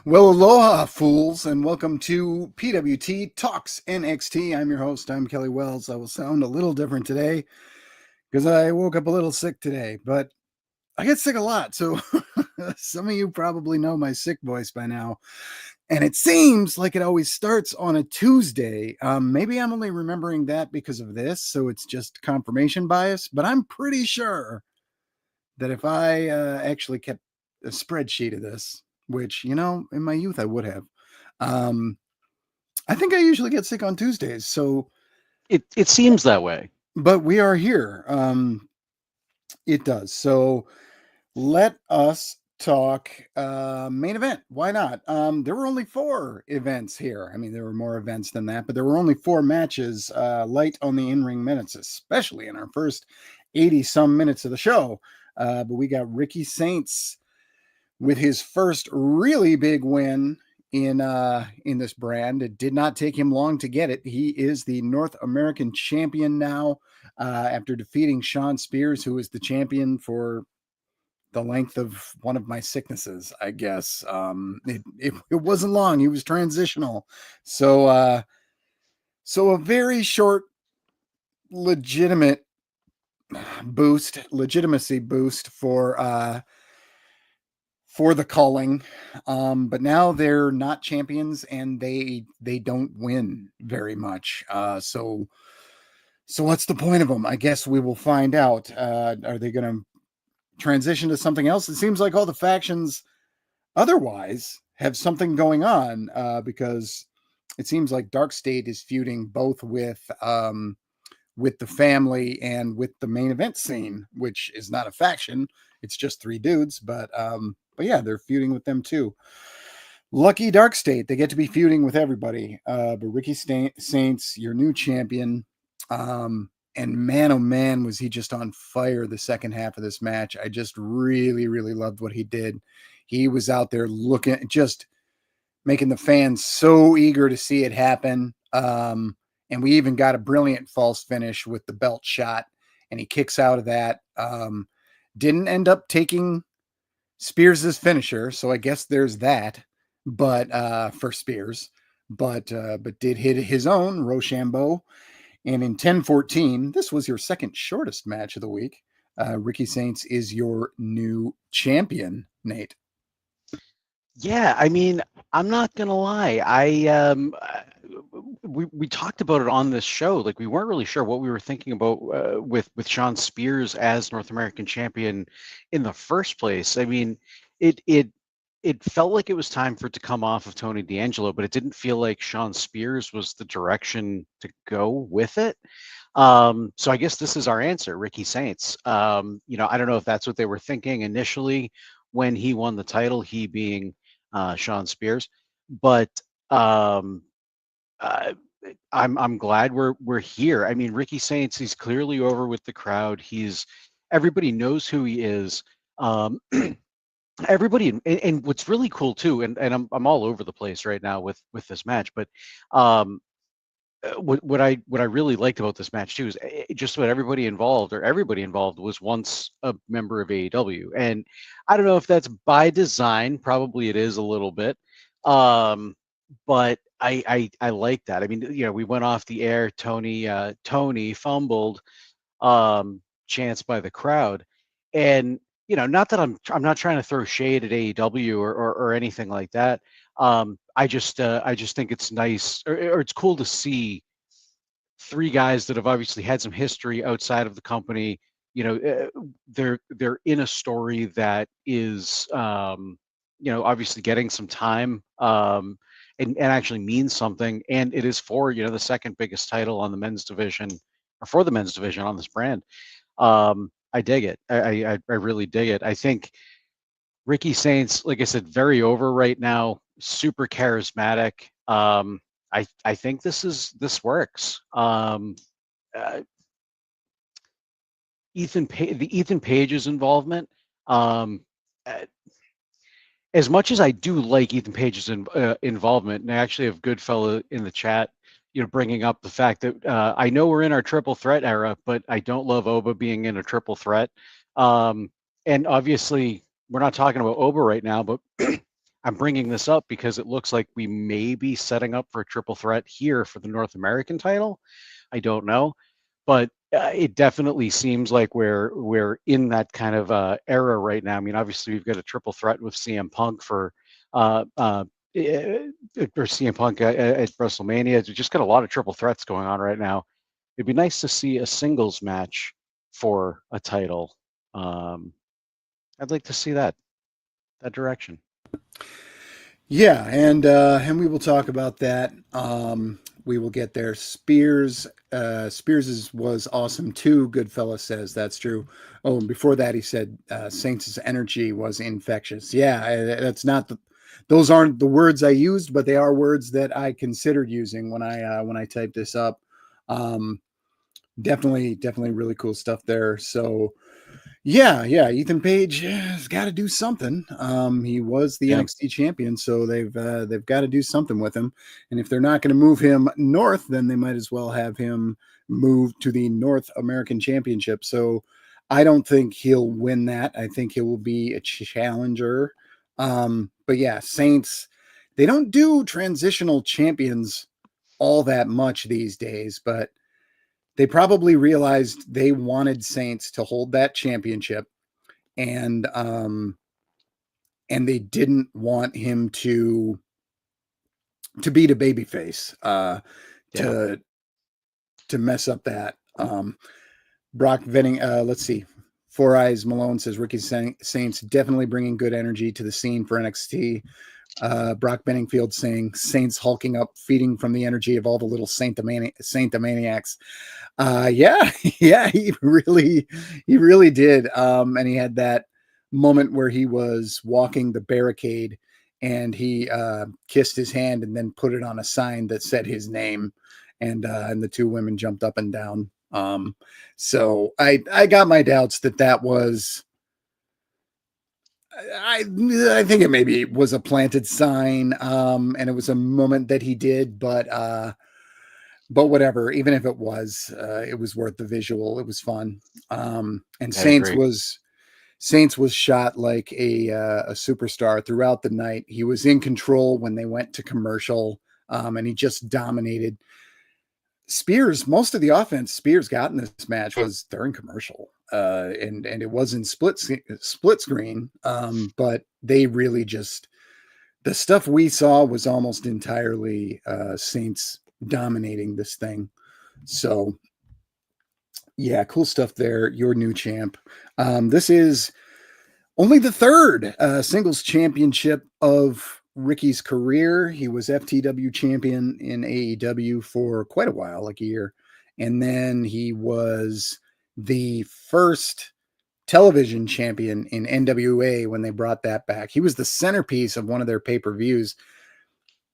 Well, aloha, fools, and welcome to PWTorch NXT. I'm your host. I'm Kelly Wells. I will sound a little different today because I woke up a little sick today, but I get sick a lot. So some of you probably know my sick voice by now. And it seems like it always starts on a Tuesday. Maybe I'm only remembering that because of this, so it's just confirmation bias, but I'm pretty sure that if I actually kept a spreadsheet of this, which, in my youth I would have, um, I think I usually get sick on Tuesdays. So, It seems that way. but we are here. It does. So let us talk main event. Why not? There were only 4 events here. I mean, there were more events than that, but there were only 4 matches, light on the in-ring minutes, especially in our first 80 some minutes of the show. But we got Ricky Saints with his first really big win in this brand. It did not take him long to get it. He is the North American champion now, after defeating Sean Spears, who is the champion for the length of one of my sicknesses, I guess. It wasn't long. He was transitional. So a very short legitimate legitimacy boost for the calling, but now they're not champions and they don't win very much. So what's the point of them? I guess we will find out. Are they going to transition to something else? It seems like all the factions otherwise have something going on, because it seems like Dark State is feuding both with the family and with the main event scene, which is not a faction. It's just 3 dudes, but yeah, they're feuding with them too. Lucky Dark State, they get to be feuding with everybody. But Ricky Saints, your new champion, and man, oh man, was he just on fire the second half of this match. I just really, really loved what he did. He was out there just making the fans so eager to see it happen. And we even got a brilliant false finish with the belt shot, and he kicks out of that. Didn't end up taking Spears' finisher, so I guess there's that. But for Spears, but did hit his own Rochambeau. And in 10-14, this was your second shortest match of the week. Ricky Saints is your new champion, Nate. Yeah, I mean, I'm not gonna lie. We talked about it on this show. Like we weren't really sure what we were thinking about with Sean Spears as North American champion in the first place. I mean, it felt like it was time for it to come off of Tony D'Angelo, but it didn't feel like Sean Spears was the direction to go with it. So I guess this is our answer, Ricky Saints. I don't know if that's what they were thinking initially when he won the title, he being Sean Spears, but uh, I'm glad we're here. I mean, Ricky Saints, he's clearly over with the crowd. Everybody knows who he is. Everybody, and what's really cool too, and I'm all over the place right now with this match, but um, what I really liked about this match too is just about everybody involved was once a member of AEW, and I don't know if that's by design. Probably it is a little bit, but I like that. I mean, we went off the air. Tony fumbled, chants by the crowd, and not that I'm not trying to throw shade at AEW or anything like that. I just think it's nice, or it's cool to see 3 guys that have obviously had some history outside of the company. They're in a story that is obviously getting some time, and actually means something, and it is for the second biggest title on the men's division, or for the men's division on this brand. I dig it. I really dig it. I think Ricky Saints, like I said, very over right now, super charismatic. I think this works. Uh, the Ethan Page's involvement. Uh, as much as I do like Ethan Page's involvement, and I actually have Goodfella in the chat, bringing up the fact that I know we're in our triple threat era, but I don't love Oba being in a triple threat. And obviously, we're not talking about Oba right now, but I'm bringing this up because it looks like we may be setting up for a triple threat here for the North American title. I don't know, but it definitely seems like we're in that kind of era right now. I mean, obviously we've got a triple threat with CM Punk for or CM Punk at WrestleMania. We've just got a lot of triple threats going on right now. It'd be nice to see a singles match for a title. I'd like to see that direction. Yeah, and we will talk about that. We will get there. Spears was awesome too. Goodfella says that's true. Oh, and before that, he said Saints' energy was infectious. Yeah, that's not the. Those aren't the words I used, but they are words that I considered using when I typed this up. Um, definitely really cool stuff there. So yeah, Ethan Page has got to do something. He was the NXT champion, so they've got to do something with him. And if they're not going to move him north, then they might as well have him move to the North American Championship. So I don't think he'll win that. I think he will be a challenger. But yeah, Saints, they don't do transitional champions all that much these days, but they probably realized they wanted Saints to hold that championship, and they didn't want him to beat a babyface to mess up that. Brock Venning, let's see. Four Eyes Malone says Ricky Saints definitely bringing good energy to the scene for NXT. Brock Benningfield saying Saints hulking up, feeding from the energy of all the little Saint-Maniacs. Yeah, he really did. And he had that moment where he was walking the barricade and he kissed his hand and then put it on a sign that said his name, and the two women jumped up and down. So I got my doubts that was. I think it maybe was a planted sign, and it was a moment that he did, but whatever. Even if it was worth the visual. It was fun. And Saints was shot like a superstar throughout the night. He was in control when they went to commercial, and he just dominated. Spears, most of the offense Spears got in this match was during commercial, and it wasn't split screen, but they really just, the stuff we saw was almost entirely Saints dominating this thing. So yeah, cool stuff there. Your new champ. This is only the third singles championship of Ricky's career. He was FTW champion in AEW for quite a while, like a year. And then he was the first television champion in NWA when they brought that back. He was the centerpiece of one of their pay-per-views.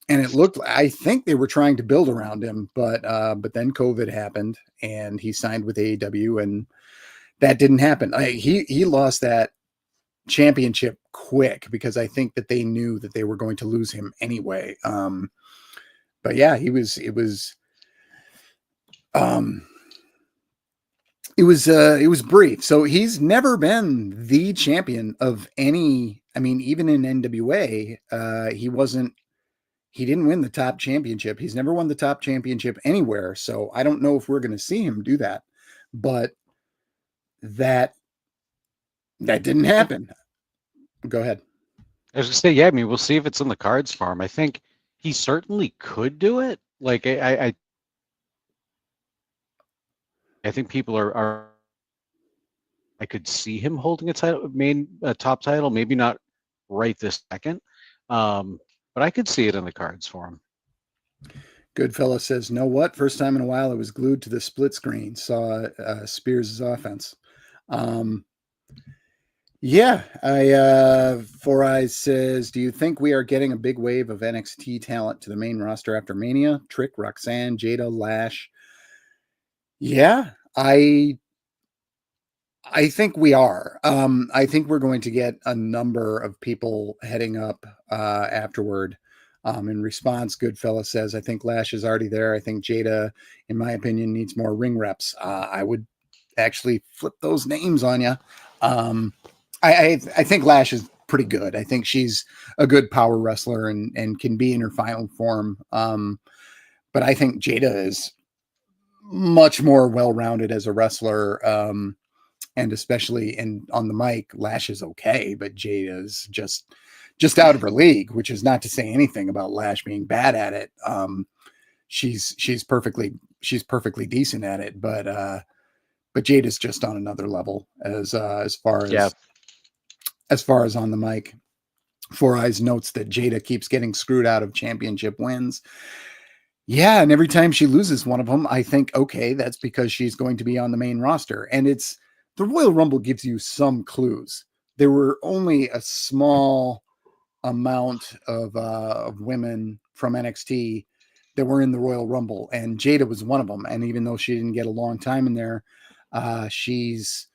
And it looked, I think they were trying to build around him, but then COVID happened and he signed with AEW, and that didn't happen. He lost that championship quick because I think that they knew that they were going to lose him anyway. But yeah, it was brief. So he's never been the champion of any. I mean, even in NWA, he didn't win the top championship. He's never won the top championship anywhere. So I don't know if we're going to see him do that, but that didn't happen. Go ahead. I was gonna say, yeah. I mean, we'll see if it's in the cards for him. I think he certainly could do it. Like I think people are. I could see him holding a top title, maybe not right this second, but I could see it in the cards for him. Goodfella says, "Know what? First time in a while, I was glued to the split screen. Saw Spears' offense." Yeah, Four Eyes says, "Do you think we are getting a big wave of NXT talent to the main roster after Mania? Trick, Roxanne, Jada, Lash." Yeah, I think we are. I think we're going to get a number of people heading up afterward. In response, Goodfella says, "I think Lash is already there. I think Jada, in my opinion, needs more ring reps." I would actually flip those names on you. I think Lash is pretty good. I think she's a good power wrestler and can be in her final form. But I think Jada is much more well-rounded as a wrestler. And especially on the mic, Lash is okay, but Jada's just out of her league, which is not to say anything about Lash being bad at it. She's perfectly decent at it, but Jada's just on another level as far as on the mic. Four Eyes notes that Jada keeps getting screwed out of championship wins. Yeah, and every time she loses one of them, I think, okay, that's because she's going to be on the main roster. And the Royal Rumble gives you some clues. There were only a small amount of women from NXT that were in the Royal Rumble, and Jada was one of them. And even though she didn't get a long time in there, she's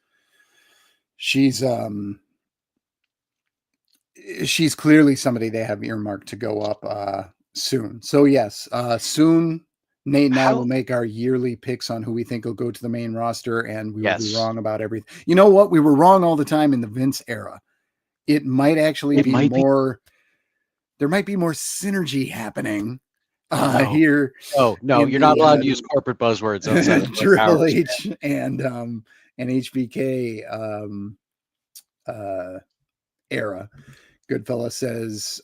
clearly somebody they have earmarked to go up soon. So yes, soon Nate and I will make our yearly picks on who we think will go to the main roster, and we will be wrong about everything. You know what? We were wrong all the time in the Vince era. It might actually be more. There might be more synergy happening here. Oh no, you're not allowed to use corporate buzzwords outside of Triple H and HBK era. Goodfella says,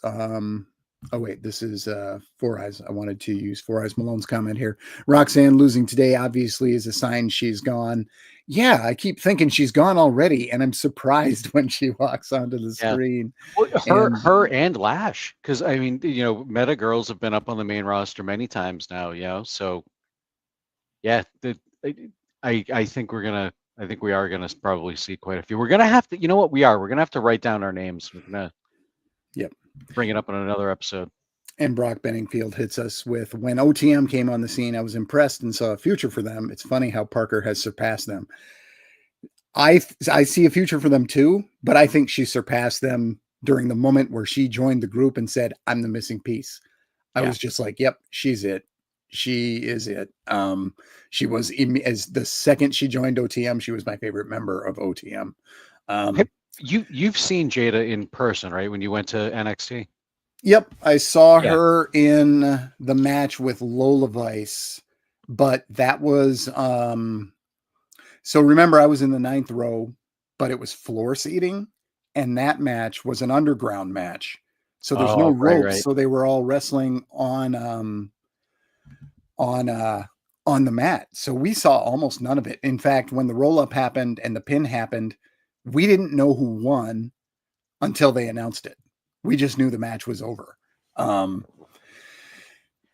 oh wait, this is Four Eyes. I wanted to use Four Eyes Malone's comment here. Roxanne losing today obviously is a sign she's gone. Yeah, I keep thinking she's gone already, and I'm surprised when she walks onto the screen. Well, her and Lash, because I mean, Meta Girls have been up on the main roster many times now, so yeah, I think we are gonna probably see quite a few. We're gonna have to, you know what, we're gonna have to write down our names. We're gonna bring it up in another episode. And Brock Benningfield hits us with, when OTM came on the scene, I was impressed and saw a future for them. It's funny how Parker has surpassed them. I see a future for them too, but I think she surpassed them during the moment where she joined the group and said, I'm the missing piece. I was just like, yep, she's it. She is it. She was, as the second she joined OTM, she was my favorite member of OTM. You've seen Jada in person, right? When you went to NXT? Yep, I saw her in the match with Lola Vice, but that was so remember, I was in the 9th row, but it was floor seating, and that match was an underground match. So there's no ropes, right. So they were all wrestling on the mat. So we saw almost none of it. In fact, when the roll up happened and the pin happened, we didn't know who won until they announced it. We just knew the match was over.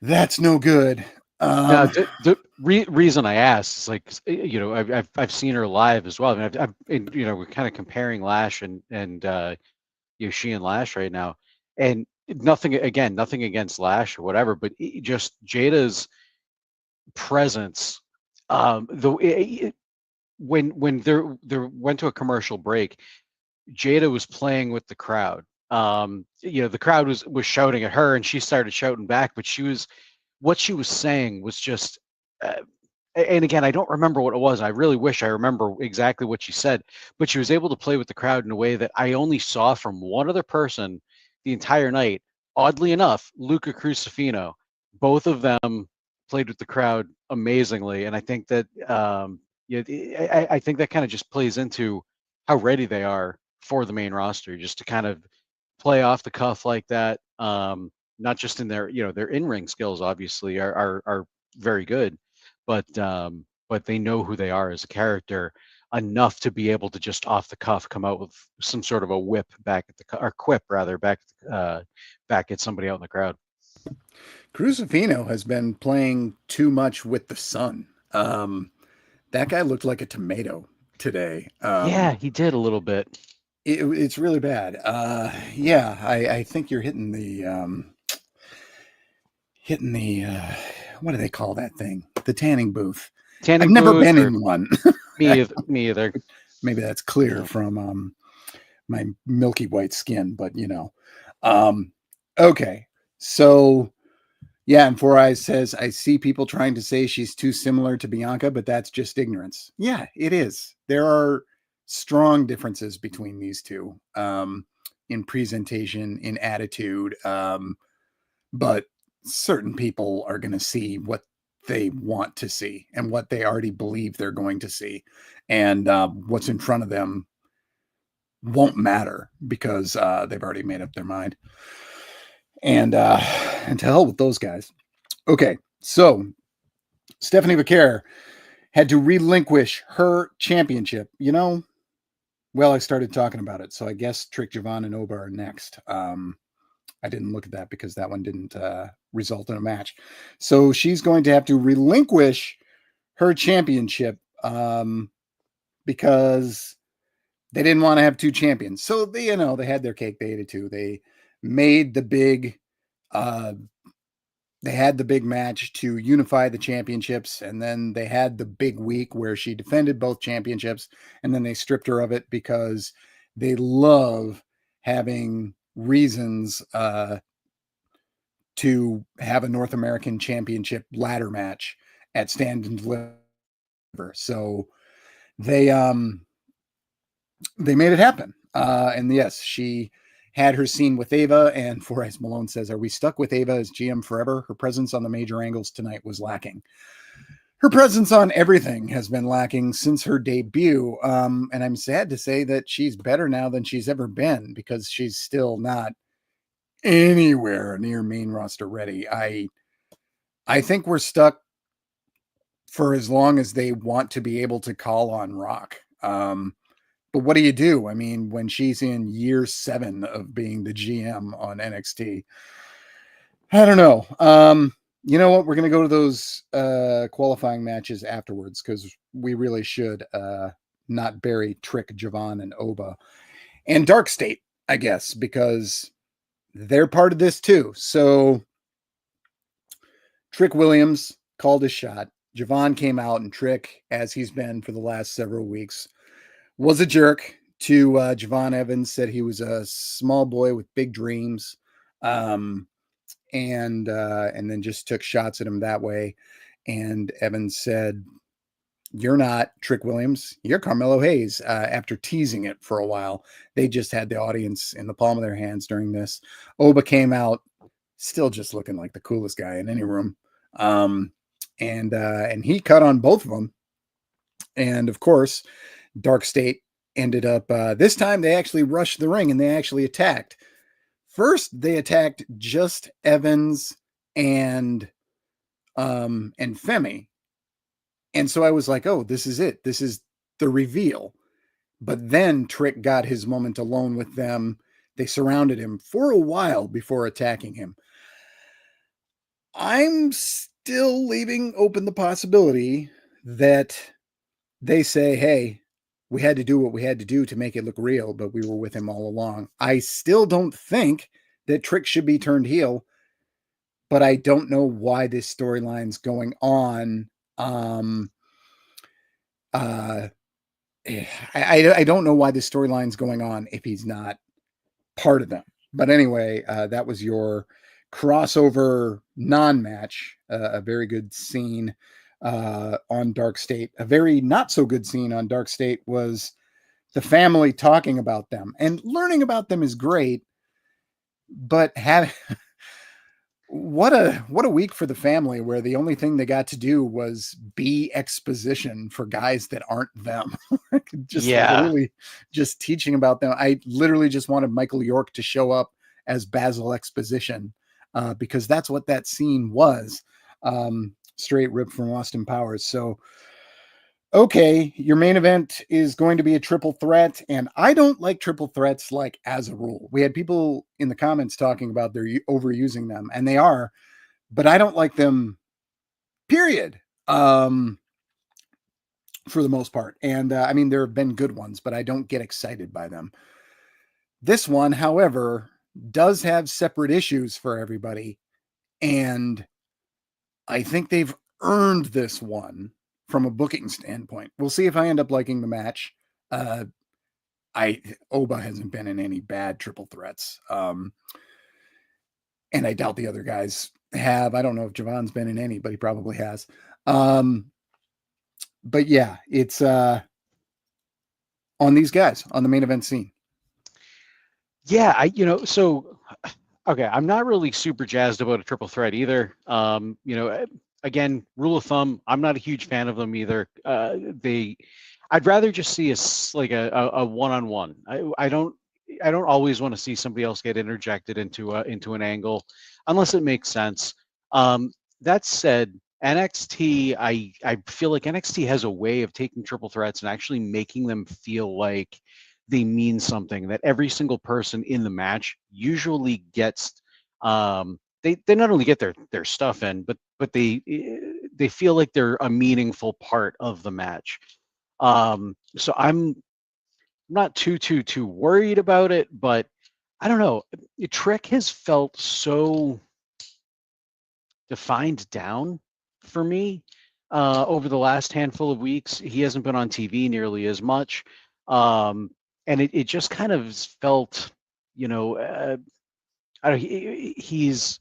That's no good. Now, the reason I asked is, like, I've seen her live as well. I mean, I've we're kind of comparing Lash and she and Lash right now, and nothing against Lash or whatever, but just Jada's presence. When there went to a commercial break, Jada was playing with the crowd. The crowd was shouting at her, and she started shouting back, but what she was saying was just, and again, I don't remember what it was. I really wish I remember exactly what she said, but she was able to play with the crowd in a way that I only saw from one other person the entire night. Oddly enough, Luca Crucifino. Both of them played with the crowd amazingly, and I think that I think that kind of just plays into how ready they are for the main roster, just to kind of play off the cuff like that. Not just in their in-ring skills obviously are very good, but they know who they are as a character enough to be able to just off the cuff come out with some sort of a whip back at or quip rather back at somebody out in the crowd. Crucifino has been playing too much with the sun. That guy looked like a tomato today. Yeah, he did a little bit. It's really bad. Yeah, I think you're hitting the what do they call that thing? The tanning booth. I've never been in one. Me either. Maybe that's clear from my milky white skin, but okay. So yeah, and Four Eyes says, I see people trying to say she's too similar to Bianca, but that's just ignorance. Yeah, it is. There are strong differences between these two. in presentation, in attitude. But certain people are going to see what they want to see and what they already believe they're going to see. And what's in front of them won't matter because they've already made up their mind. And to hell with those guys. Okay, so Stephanie Vaquer had to relinquish her championship. Well, I started talking about it, so I guess Trick, Javon, and Oba are next. I didn't look at that because that one didn't result in a match. So she's going to have to relinquish her championship because they didn't want to have two champions. So they had their cake, they ate it too. They made the big they had the big match to unify the championships, and then they had the big week where she defended both championships, and then they stripped her of it because they love having reasons to have a North American Championship ladder match at Stand and Deliver. So they made it happen. And yes, she had her scene with Ava, and For Ice Malone says, "Are we stuck with Ava as GM forever? Her presence on the major angles tonight was lacking." Her presence on everything has been lacking since her debut. And I'm sad to say that she's better now than she's ever been because she's still not anywhere near main roster ready. I think we're stuck for as long as they want to be able to call on Rock. But what do you do? I mean, when she's in year 7 of being the GM on NXT, I don't know. You know what? We're going to go to those qualifying matches afterwards because we really should not bury Trick, Javon, and Oba. And Dark State, I guess, because they're part of this too. So Trick Williams called his shot. Javon came out, and Trick, as he's been for the last several weeks, was a jerk to Javon Evans, said he was a small boy with big dreams, and then just took shots at him that way. And Evans said, "You're not Trick Williams, you're Carmelo Hayes." After teasing it for a while, they just had the audience in the palm of their hands during this. Oba came out, still just looking like the coolest guy in any room, and he cut on both of them. And of course, Dark State ended up this time they actually rushed the ring and they actually attacked. First, they attacked just Evans and Femi. And so I was like, "Oh, this is it. This is the reveal." But then Trick got his moment alone with them. They surrounded him for a while before attacking him. I'm still leaving open the possibility that they say, "Hey, we had to do what we had to do to make it look real, but we were with him all along." I still don't think that Trick should be turned heel, but I don't know why this storyline's going on. I don't know why this storyline's going on if he's not part of them. But anyway, that was your crossover non-match. A very good scene on Dark State. A very not so good scene on Dark State was the family talking about them, and learning about them is great, but what a week for the family where the only thing they got to do was be exposition for guys that aren't them. Just literally just teaching about them. I literally just wanted Michael York to show up as Basil Exposition because that's what that scene was. Straight ripped from Austin Powers. So okay, your main event is going to be a triple threat, and I don't like triple threats like as a rule. We had people in the comments talking about they're overusing them, and they are, but I don't like them, period, for the most part. And I mean, there have been good ones, but I don't get excited by them. This one, however, does have separate issues for everybody, and I think they've earned this one from a booking standpoint. We'll see if I end up liking the match. Oba hasn't been in any bad triple threats. And I doubt the other guys have. I don't know if Javon's been in any, but he probably has. But yeah, it's on these guys on the main event scene. Yeah, so okay, I'm not really super jazzed about a triple threat either. Again, rule of thumb, I'm not a huge fan of them either. I'd rather just see like a one-on-one. I don't always want to see somebody else get interjected into an angle unless it makes sense. That said, NXT, I feel like NXT has a way of taking triple threats and actually making them feel like they mean something, that every single person in the match usually gets they not only get their stuff in, but they feel like they're a meaningful part of the match. So I'm not too worried about it, but I don't know. Trick has felt so defined down for me over the last handful of weeks. He hasn't been on TV nearly as much. And it just kind of felt, you know, I don't, he's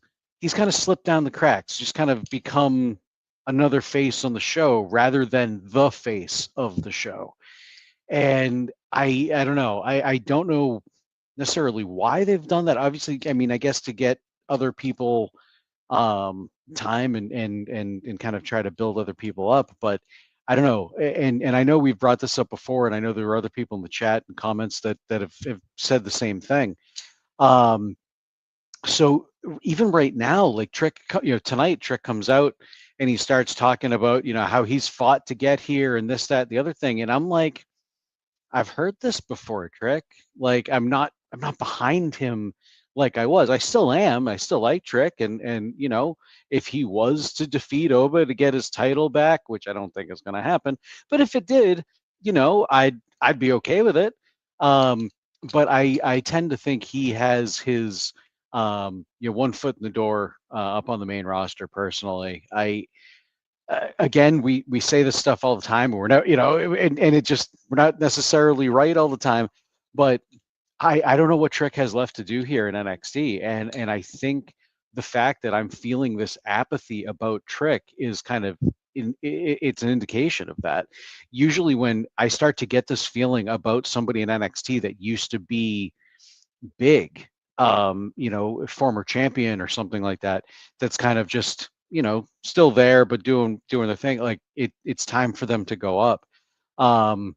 kind of slipped down the cracks, just kind of become another face on the show rather than the face of the show. And I don't know. I don't know necessarily why they've done that. Obviously, I mean, I guess to get other people time and kind of try to build other people up, but I don't know. And I know we've brought this up before, and I know there are other people in the chat and comments that have said the same thing. So even right now, like Trick, tonight Trick comes out and he starts talking about, how he's fought to get here and this, that, the other thing. And I'm like, I've heard this before, Trick. Like I'm not behind him like I was. I still am. I still like Trick, and if he was to defeat Oba to get his title back, which I don't think is going to happen, but if it did, I'd be okay with it. Um, but I tend to think he has his one foot in the door up on the main roster. Personally, again, we say this stuff all the time. We're not, and it just we're not necessarily right all the time, but I don't know what Trick has left to do here in NXT, and I think the fact that I'm feeling this apathy about Trick is kind of it's an indication of that. Usually, when I start to get this feeling about somebody in NXT that used to be big, former champion or something like that, that's kind of just still there but doing their thing, like it's time for them to go up. um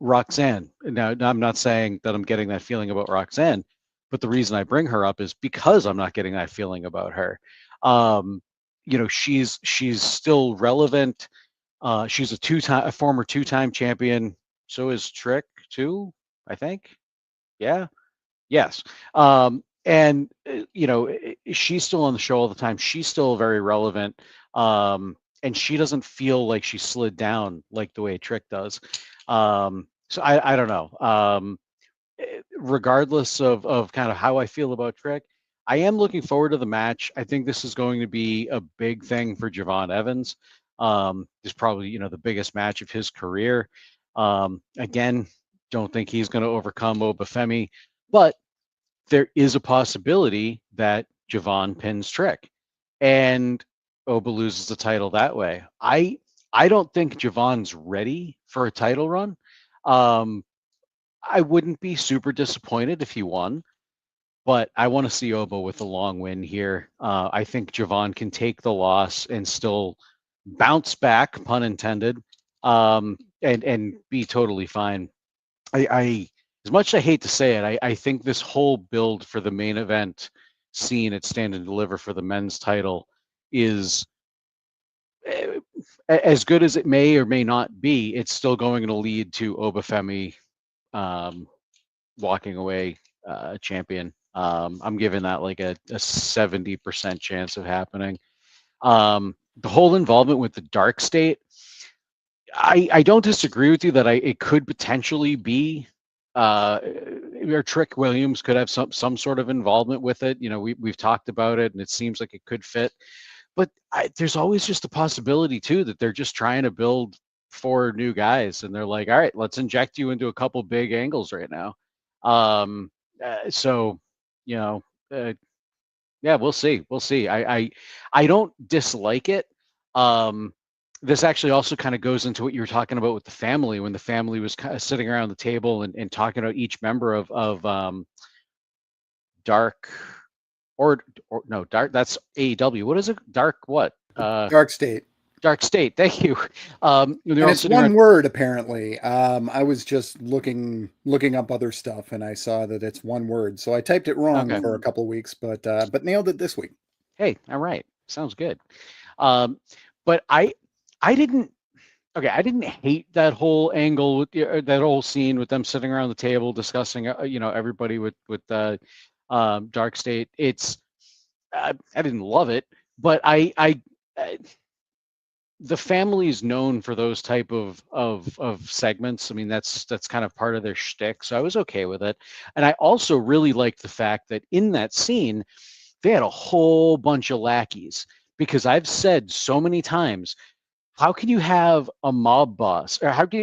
Roxanne. Now, I'm not saying that I'm getting that feeling about Roxanne, but the reason I bring her up is because I'm not getting that feeling about her. She's still relevant. She's a former two-time champion. So is Trick too, I think. Yeah. Yes. And she's still on the show all the time. She's still very relevant. And she doesn't feel like she slid down like the way Trick does. So I don't know. Regardless of kind of how I feel about Trick, I am looking forward to the match. I think this is going to be a big thing for Javon Evans. It's probably, the biggest match of his career. Again, don't think he's going to overcome Obafemi, but there is a possibility that Javon pins Trick and Oba loses the title that way. I don't think Javon's ready for a title run. Um, I wouldn't be super disappointed if he won, but I want to see Oba with a long win here. I think Javon can take the loss and still bounce back, pun intended, and be totally fine. I as much as I hate to say it, I think this whole build for the main event scene at Stand and Deliver for the men's title is as good as it may or may not be. It's still going to lead to Obafemi um, walking away champion. I'm giving that like a 70% chance of happening. The whole involvement with the Dark State, I don't disagree with you that it could potentially be or Trick Williams could have some sort of involvement with it. We've talked about it, and it seems like it could fit. But there's always just a possibility too that they're just trying to build four new guys, and they're like, all right, let's inject you into a couple big angles right now. So, you know, yeah, we'll see. We'll see. I don't dislike it. Um, this actually also kind of goes into what you were talking about with the family, when the family was kind of sitting around the table and talking about each member of Dark, or no, Dark. That's AEW. What is it? Dark what? Dark State. Dark State. Thank you. They're And all it's sitting one around. word apparently. I was just looking up other stuff, and I saw that it's one word. So I typed it wrong Okay. for a couple of weeks, but nailed it this week. Hey, all right. Sounds good. Um, but I didn't. Okay, I didn't hate that whole angle with that whole scene with them sitting around the table discussing, everybody with Dark State. I didn't love it, but I the family is known for those type of segments. I mean, that's kind of part of their shtick, so I was okay with it. And I also really liked the fact that in that scene they had a whole bunch of lackeys, because I've said so many times, how can you have a mob boss, or how can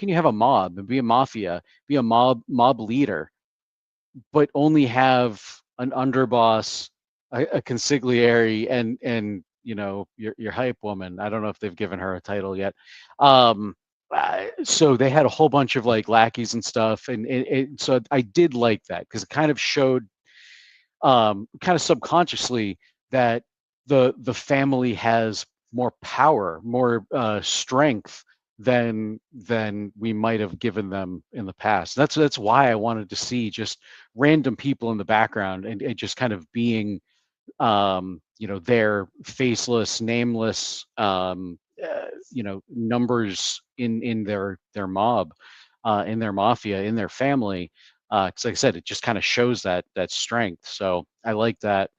you have a mob and be a mafia, be a mob leader, but only have an underboss, a consigliere, and your hype woman. I don't know if they've given her a title yet. Um, so they had a whole bunch of like lackeys and stuff, and so I did like that, because it kind of showed, kind of subconsciously, that the family has more power, more strength than we might have given them in the past. That's why I wanted to see just random people in the background, and just kind of being, their faceless, nameless, numbers in their mob, in their mafia, in their family. 'Cause like I said, it just kind of shows that strength. So I like that.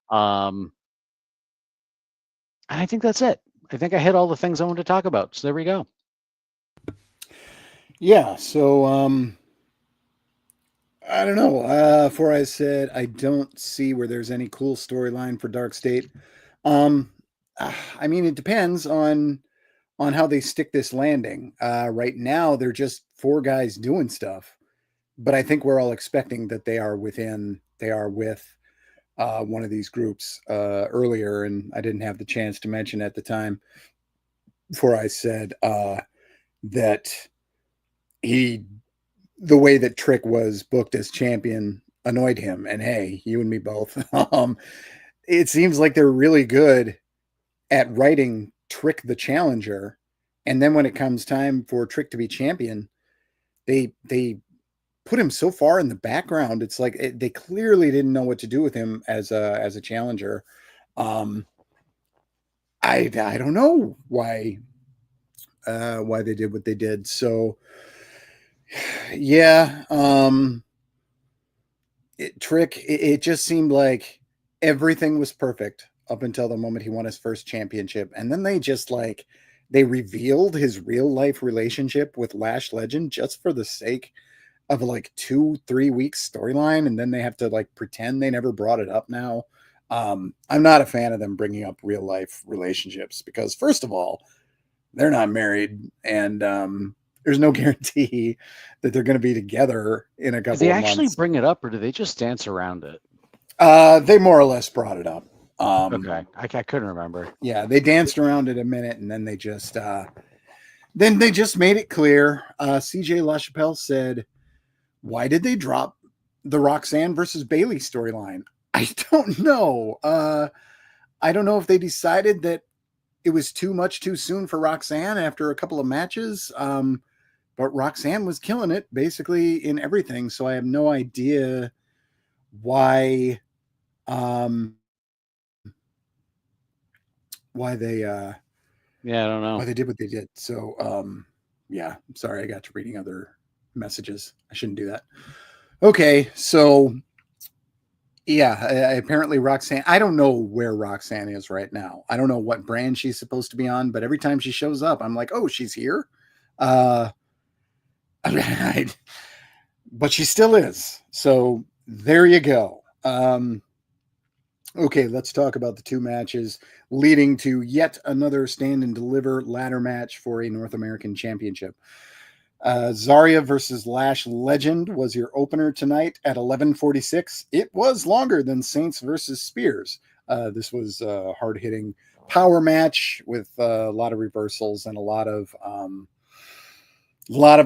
Um, and I think that's it. I think I hit all the things I wanted to talk about. So there we go. Yeah. So I don't know. For I said I don't see where there's any cool storyline for Dark State. Um, I mean, it depends on how they stick this landing. Right now, they're just four guys doing stuff, but I think we're all expecting that they are with one of these groups earlier, and I didn't have the chance to mention at the time. Before I said that he, the way that Trick was booked as champion annoyed him, and hey, you and me both. It seems like they're really good at writing Trick the challenger, and then when it comes time for Trick to be champion, they put him so far in the background. It's like they clearly didn't know what to do with him as a challenger. Um, I don't know why they did what they did. So yeah, it just seemed like everything was perfect up until the moment he won his first championship, and then they just like they revealed his real life relationship with Lash Legend just for the sake of like 2-3 weeks storyline, and then they have to like pretend they never brought it up now. I'm not a fan of them bringing up real life relationships because first of all, they're not married, and there's no guarantee that they're going to be together in a Did couple they of actually months. bring it up, or do they just dance around it? They more or less brought it up. Um, Okay, I couldn't remember. yeah, they danced around it a minute, and then they just made it clear. CJ LaChapelle said, "Why did they drop the Roxanne versus Bailey storyline?" I don't know. I don't know if they decided that it was too much too soon for Roxanne after a couple of matches. But Roxanne was killing it basically in everything. So I have no idea why um why they Yeah, I don't why know. they did what they did. So yeah, I'm sorry I got to reading other messages. I shouldn't do that. Okay, so yeah, apparently Roxanne, I don't know where Roxanne is right now. I don't know what brand she's supposed to be on, but every time she shows up, I'm like, "Oh, she's here." Uh I, but she still is. So there you go. Okay, let's talk about the two matches leading to yet another stand and deliver ladder match for a North American Championship. Zarya versus Lash Legend was your opener tonight at 11:46. It was longer than Saints versus Spears. This was a hard-hitting power match with a lot of reversals and a lot of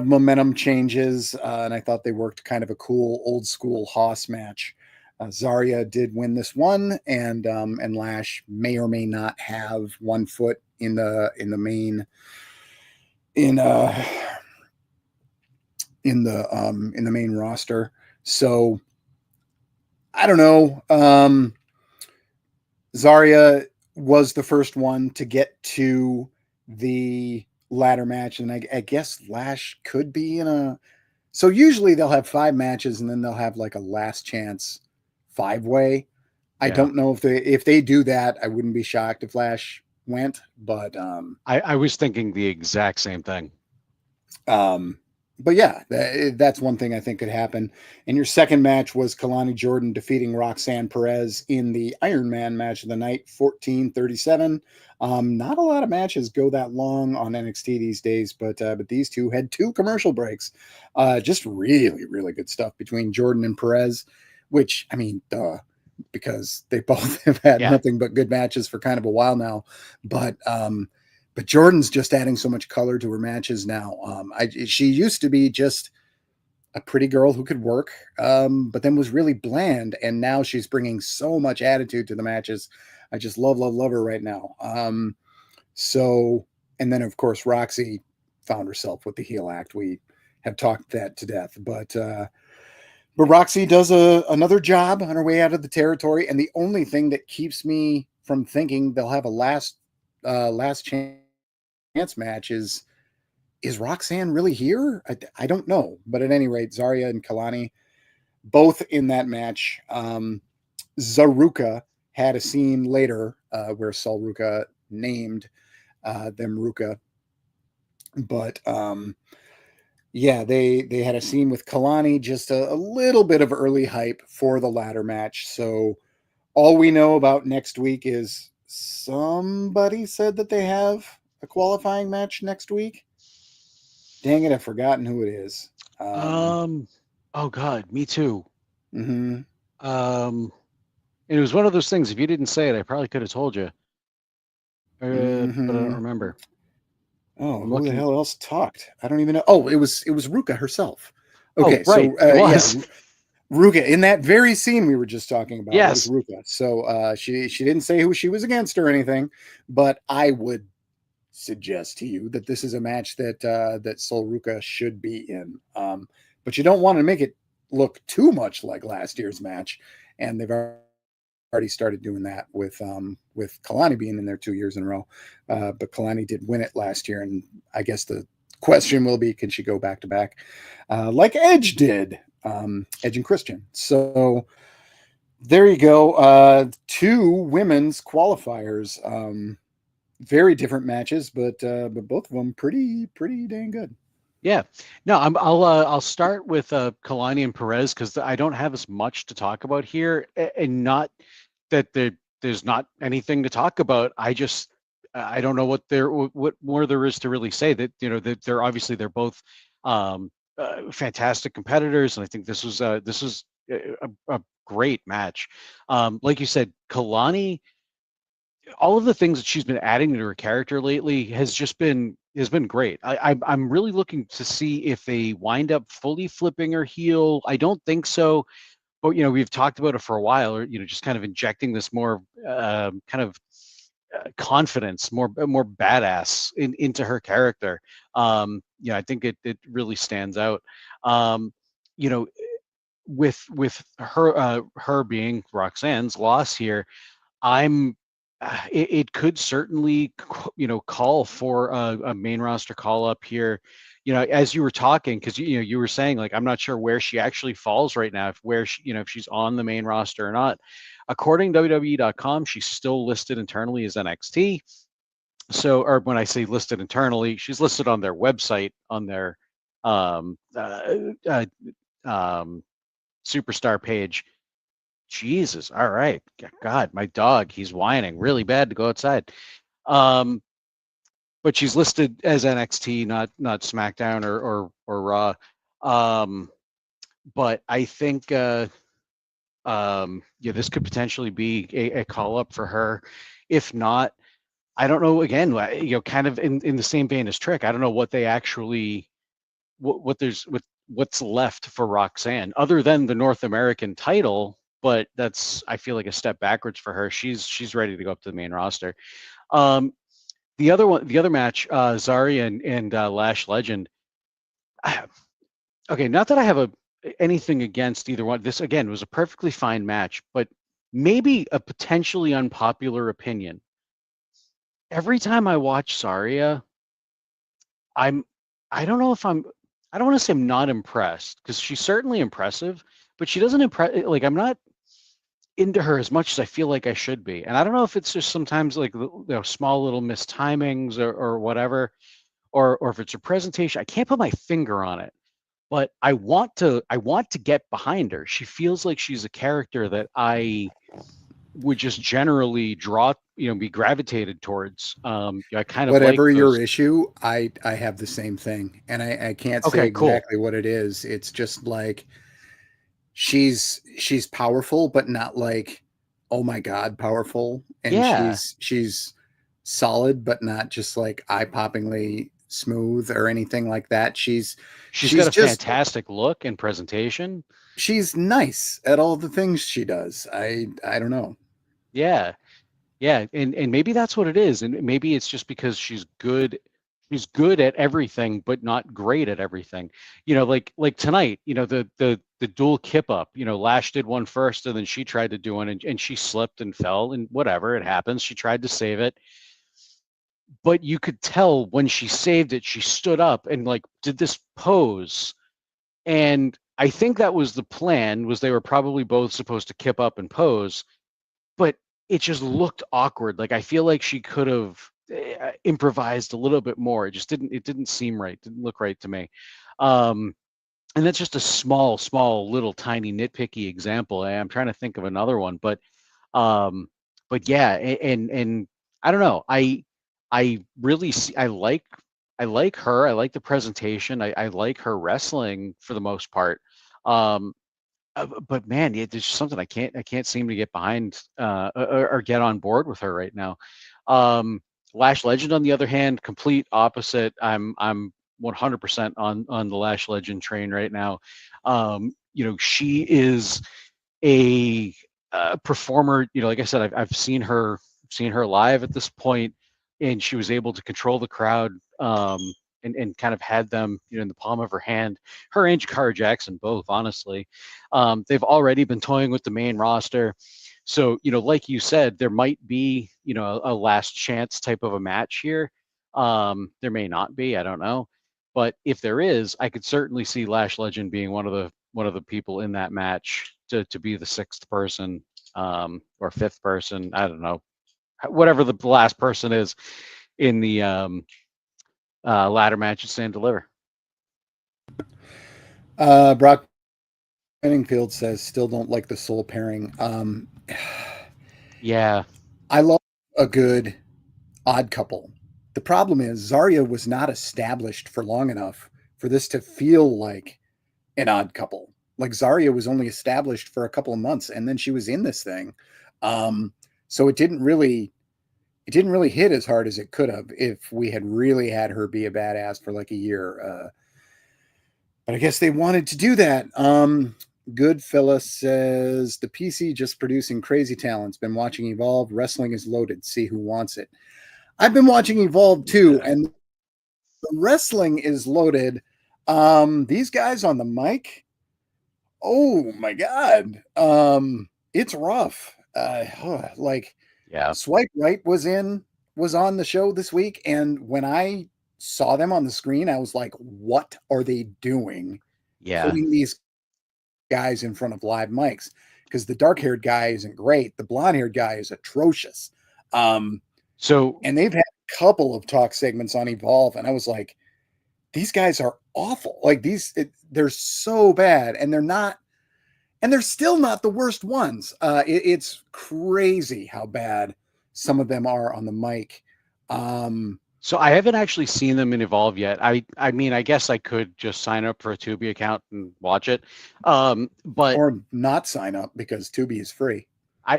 momentum changes, and I thought they worked kind of a cool old school Hoss match. Zarya did win this one, and Lash may or may not have one foot in the main in in the main roster. So I don't know. Zarya was the first one to get to the ladder match, and I guess Lash could be in a. So usually they'll have 5 matches, and then they'll have like a last chance 5-way. I Yeah. don't know if they do that. I wouldn't be shocked if Lash went, but I was thinking the exact same thing. Um, but yeah, that's one thing I think could happen. And your second match was Kalani Jordan defeating Roxanne Perez in the Iron Man match of the night, 14:37. Not a lot of matches go that long on NXT these days, but these two had 2 commercial breaks. Just really, really good stuff between Jordan and Perez, which, I mean, duh, because they both have had Yeah. nothing but good matches for kind of a while now. But Jordan's just adding so much color to her matches now. She used to be just a pretty girl who could work, but then was really bland, and now she's bringing so much attitude to the matches. I just love, love, love her right now. So, and then of course Roxy found herself with the heel act. We have talked that to death, but Roxy does another job on her way out of the territory, and the only thing that keeps me from thinking they'll have a last chance match is Roxanne really here? I don't know. But at any rate, Zarya and Kalani both in that match. Zaruka had a scene later where Sol Ruka named them Ruka. But yeah, they had a scene with Kalani, just a little bit of early hype for the ladder match. So all we know about next week is somebody said that they have a qualifying match next week. Dang it, I've forgotten who it is. Oh God, me too. Mm-hmm. And it was one of those things. If you didn't say it, I probably could have told you. But I don't remember. Oh, I'm who the looking. hell else talked? I don't even know. Oh, it was Ruka herself. Oh, Okay, right. so It yeah, was. Ruka in that very scene we were just talking about was Yes. Ruka. So she didn't say who she was against or anything, but I would suggest to you that this is a match that Sol Ruka should be in. But you don't want to make it look too much like last year's match, and they've already started doing that with Kalani being in there 2 years in a row. But Kalani did win it last year, and I guess the question will be, can she go back to back like Edge did, Edge and Christian? So there you go. 2 women's qualifiers. Very different matches, but both of them pretty dang good. Yeah. No, I'll start with Kalani and Perez because I don't have as much to talk about here, and not that there's not anything to talk about. I don't know what more there is to really say. That that they're both fantastic competitors, and I think this was a great match. Like you said, Kalani, all of the things that she's been adding to her character lately has been great. I'm really looking to see if they wind up fully flipping her heel. I don't think so, but we've talked about it for a while, or just kind of injecting this more kind of confidence, more badass into her character. I think it really stands out. Um, you know, with her being Roxanne's loss here, I'm it could certainly call for a main roster call up here. As you were talking, because you were saying, like, I'm not sure where she actually falls right now, if she's on the main roster or not. According to WWE.com, she's still listed internally as NXT. So, or when I say listed internally, she's listed on their website, on their um, uh, uh, um, superstar page. Jesus. All right. God, my dog, he's whining really bad to go outside. Um, but she's listed as NXT, not SmackDown or Raw. Um, but I think this could potentially be a call up for her. If not, I don't know. Again, kind of in the same vein as Trick. I don't know what they actually what's left for Roxanne other than the North American title. but that's, I feel like, a step backwards for her. She's ready to go up to the main roster. Um, the other match, Zarya and Lash Legend. Okay, not that I have anything against either one. This again was a perfectly fine match, but maybe a potentially unpopular opinion. Every time I watch Zarya, I'm I don't know if I don't want to say I'm not impressed, because she's certainly impressive, but she doesn't impress, like, I'm not into her as much as I feel like I should be. And I don't know if it's just sometimes like, small little mistimings or whatever, or if it's her presentation. I can't put my finger on it, but I want to get behind her. She feels like she's a character that I would just generally draw, be gravitated towards. I kind of like Whatever your those. issue, I have the same thing, and I can't say Okay, cool. exactly what it is. It's just like she's powerful, but not like, oh my god, powerful. And Yeah, she's solid, but not just like eye-poppingly smooth or anything like that. she's got She's a just fantastic look and presentation. she's nice at all the things she does. I don't know. Yeah, yeah, and maybe that's what it is, and maybe it's just because she's good. She's good at everything, but not great at everything. Like tonight, the dual kip up. Lash did one first, and then she tried to do one, and she slipped and fell, and whatever, it happens. She tried to save it, but you could tell when she saved it, she stood up and like did this pose. And I think that was the plan, was they were probably both supposed to kip up and pose, but it just looked awkward. Like, I feel like she could have improvised a little bit more. It didn't seem right. Didn't look right to me. Um, and that's just a small, little, tiny, nitpicky example. I'm trying to think of another one, um, but yeah, and I don't know. I really see. I like her. I like the presentation. I like her wrestling for the most part. Um, but man, there's just something I can't seem to get behind, or get on board with her right now. Um, Lash Legend, on the other hand, complete opposite. I'm 100% on the Lash Legend train right now. She is a performer. Like I said, I've seen her live at this point, and she was able to control the crowd, and kind of had them, in the palm of her hand. Her and Jakara Jackson both, honestly. They've already been toying with the main roster. So, like you said, there might be, a last chance type of a match here. There may not be, I don't know. But if there is, I could certainly see Lash Legend being one of the people in that match to be the sixth person, or fifth person. I don't know, whatever the last person is in the ladder match at Stand Deliver. Brock Penningfield says still don't like the soul pairing. Yeah, I love a good odd couple. The problem is Zarya was not established for long enough for this to feel like an odd couple. Like Zarya was only established for a couple of months, and then she was in this thing. So it didn't really hit as hard as it could have if we had really had her be a badass for like a year. But I guess they wanted to do that. Good Phyllis says the PC just producing crazy talents. Been watching Evolve. Wrestling is loaded. See who wants it. I've been watching Evolve too, and the wrestling is loaded. These guys on the mic, oh my god, it's rough. Like yeah, Swipe Right was on the show this week, and when I saw them on the screen, I was like, "What are they doing? yeah. Putting these guys in front of live mics?" Because the dark-haired guy isn't great, the blonde-haired guy is atrocious. Um, So and they've had a couple of talk segments on Evolve, and I was like, "These guys are awful. Like they're so bad, and they're still not the worst ones. It's crazy how bad some of them are on the mic." so I haven't actually seen them in Evolve yet. I mean, I guess I could just sign up for a Tubi account and watch it. But Or not sign up because Tubi is free. I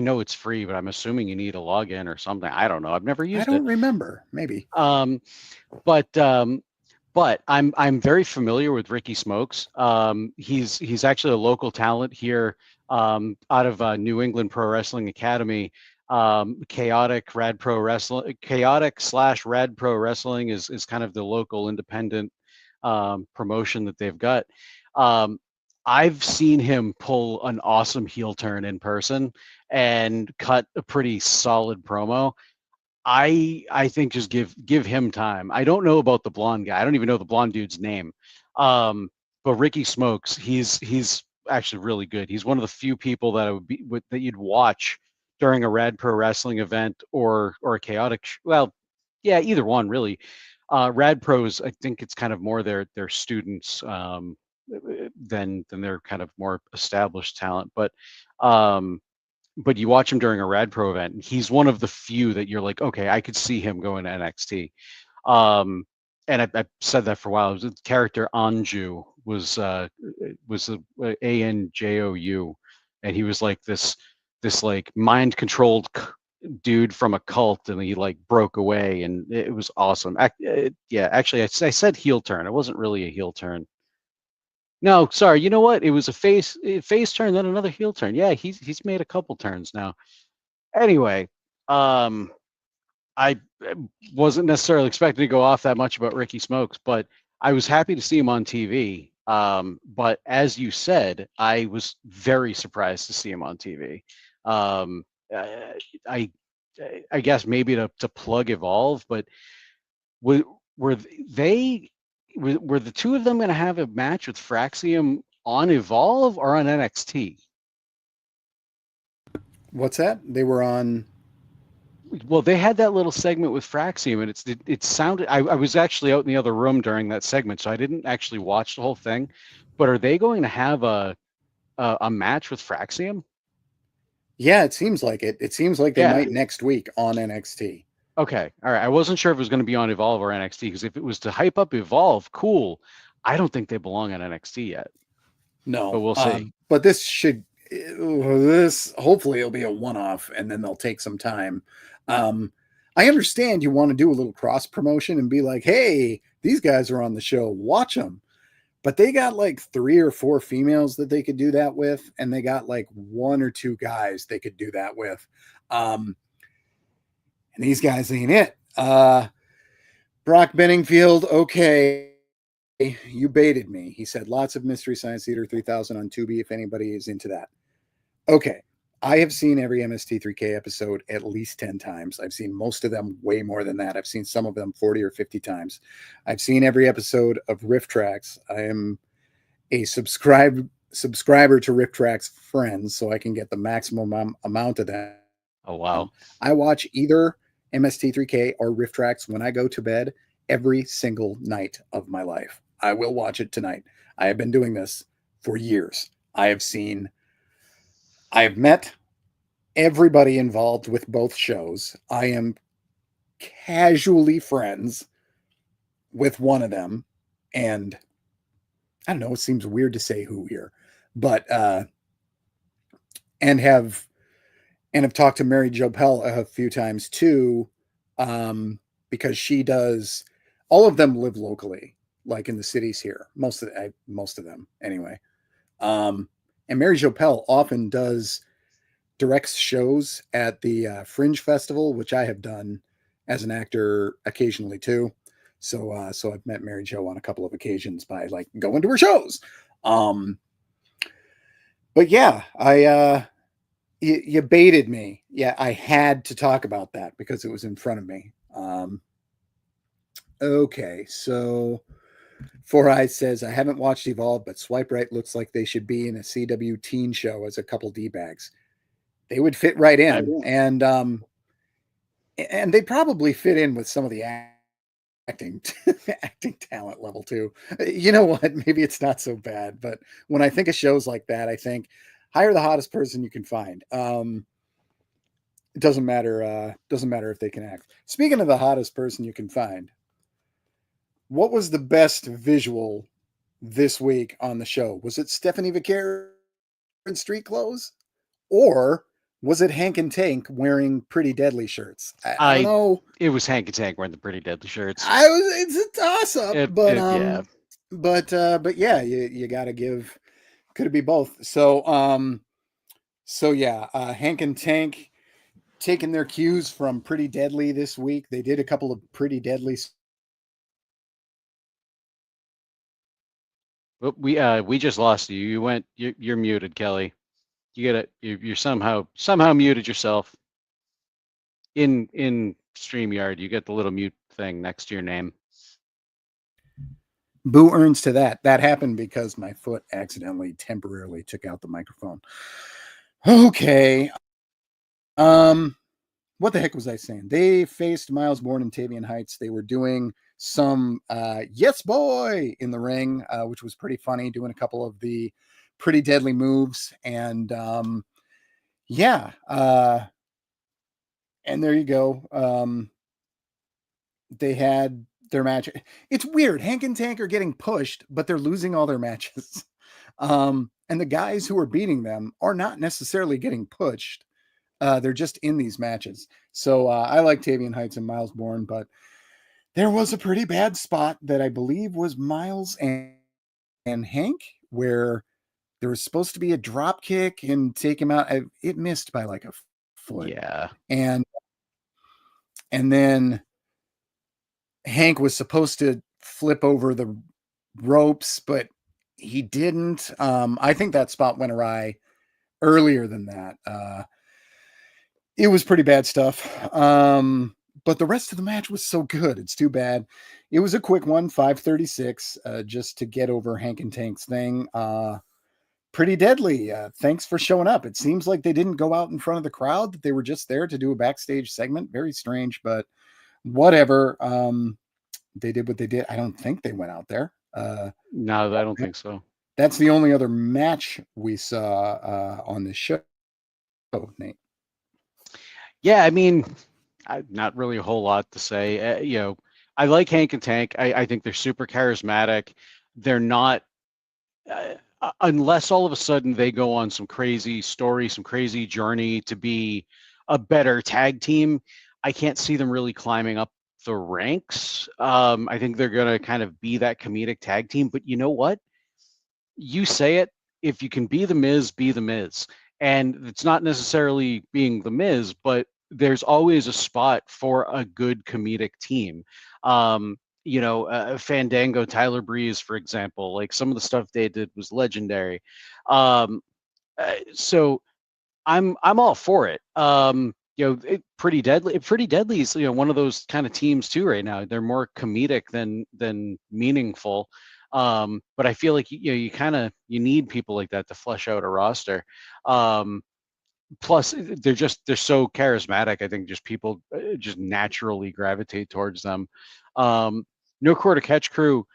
know it's free, but I'm assuming you need a login or something. I don't know. I've never I used it. don't remember. Maybe. Um, but I'm very familiar with Ricky Smokes. He's actually a local talent here, out of New England Pro Wrestling Academy. Chaotic slash Rad Pro Wrestling is kind of the local independent promotion that they've got. Um, I've seen him pull an awesome heel turn in person and cut a pretty solid promo. I think just give him time. I don't know about the blonde guy. I don't even know the blonde dude's name. But Ricky Smokes, he's actually really good. He's one of the few people that I would be that you'd watch during a Rad Pro Wrestling event or a chaotic. Well, yeah, either one really. Rad Pros, I think it's kind of more their students than their kind of more established talent. But you watch him during a Rad Pro event, and he's one of the few that you're like, okay, I could see him going to NXT. Um, and I said that for a while. The character Anju was Anjou, and he was like this like mind controlled dude from a cult, and he like broke away, and it was awesome. Yeah, actually, I said heel turn. It wasn't really a heel turn. No, sorry. You know what? It was a face turn, then another heel turn. Yeah, he's made a couple turns now. Anyway, um, I wasn't necessarily expecting to go off that much about Ricky Smokes, but I was happy to see him on TV. But as you said, I was very surprised to see him on TV. Um, I I guess maybe to plug Evolve, but were were they were the two of them going to have a match with Fraxium on Evolve or on NXT? What's that? They were on. Well, they had that little segment with Fraxium, and it sounded. I was actually out in the other room during that segment, so I didn't actually watch the whole thing. But are they going to have a match with Fraxium? Yeah, it seems like it. It seems like they Yeah. might next week on NXT. Okay. All right. I wasn't sure if it was going to be on Evolve or NXT because if it was to hype up Evolve, cool. I don't think they belong on NXT yet, but No, we'll see. but this hopefully it'll be a one-off, and then they'll take some time. I understand you want to do a little cross promotion and be like, "Hey, these guys are on the show. Watch them." But they got like 3 or 4 females that they could do that with, and they got like 1 or 2 guys they could do that with. And these guys ain't it. Brock Benningfield, okay, you baited me. He said lots of Mystery Science Theater 3000 on Tubi if anybody is into that. Okay, I have seen every MST3K episode at least 10 times. I've seen most of them way more than that. I've seen some of them 40 or 50 times. I've seen every episode of Riff Tracks. I am a subscriber to Riff Tracks Friends, so I can get the maximum amount of them. Oh wow. I watch either MST3K or Riff Tracks when I go to bed every single night of my life. I will watch it tonight. I have been doing this for years. I've met everybody involved with both shows. I am casually friends with one of them. And I don't know, it seems weird to say who here, but and have talked to Mary Jo Pell a few times too, because she does. All of them live locally, like in the cities here. Most of them, anyway. And Mary Jo Pell often directs shows at the Fringe Festival, which I have done as an actor occasionally too. So I've met Mary Jo on a couple of occasions by like going to her shows. But yeah, you baited me. Yeah, I had to talk about that because it was in front of me. Okay, so Four Eyes says, I haven't watched Evolve, but Swipe Right looks like they should be in a CW teen show as a couple D-bags. They would fit right in. And they'd probably fit in with some of the acting talent level too. You know what? Maybe it's not so bad, but when I think of shows like that, I think hire the hottest person you can find. It doesn't matter if they can act. Speaking of the hottest person you can find, what was the best visual this week on the show? Was it Stephanie Vaquer in street clothes, or was it Hank and Tank wearing Pretty Deadly shirts? I don't know. It was Hank and Tank wearing the Pretty Deadly shirts. It's a toss up, yeah. But yeah, you got to give. Could it be both? So So yeah, Hank and Tank taking their cues from Pretty Deadly this week. They did a couple of Pretty Deadly. But we just lost you. You're muted, Kelly. You get it. You're somehow muted yourself in StreamYard. You get the little mute thing next to your name. Boo earns to that. That happened because my foot accidentally temporarily took out the microphone. Okay. What the heck was I saying? They faced Miles Bourne and Tavian Heights. They were doing some yes boy in the ring, which was pretty funny, doing a couple of the Pretty Deadly moves. And yeah, and there you go. They had their match. It's weird. Hank and Tank are getting pushed, but they're losing all their matches. And the guys who are beating them are not necessarily getting pushed. They're just in these matches. So I like Tavian Heights and Miles Bourne, but there was a pretty bad spot that I believe was Miles and Hank, where there was supposed to be a drop kick and take him out. It missed by like a foot. Yeah. And then Hank was supposed to flip over the ropes, but he didn't. I think that spot went awry earlier than that. It was pretty bad stuff. But the rest of the match was so good. It's too bad. It was a quick one, 5:36, just to get over Hank and Tank's thing. Pretty Deadly. Thanks for showing up. It seems like they didn't go out in front of the crowd, that they were just there to do a backstage segment. Very strange, but whatever. They did what they did. I don't think they went out there. No, I don't think so. That's the only other match we saw on this show, Nate. Yeah, I mean, not really a whole lot to say. I like Hank and Tank. I think they're super charismatic. They're not, unless all of a sudden they go on some crazy story, some crazy journey to be a better tag team. I can't see them really climbing up the ranks. I think they're going to kind of be that comedic tag team. But you know what? You say it. If you can be the Miz, be the Miz. And it's not necessarily being the Miz, but there's always a spot for a good comedic team. Fandango, Tyler Breeze, for example, like some of the stuff they did was legendary. So I'm all for it. Pretty deadly. Pretty Deadly is one of those kind of teams too right now. They're more comedic than meaningful. But I feel like you need people like that to flesh out a roster. Plus they're so charismatic. I think just people just naturally gravitate towards them. No Quarter Catch Crew.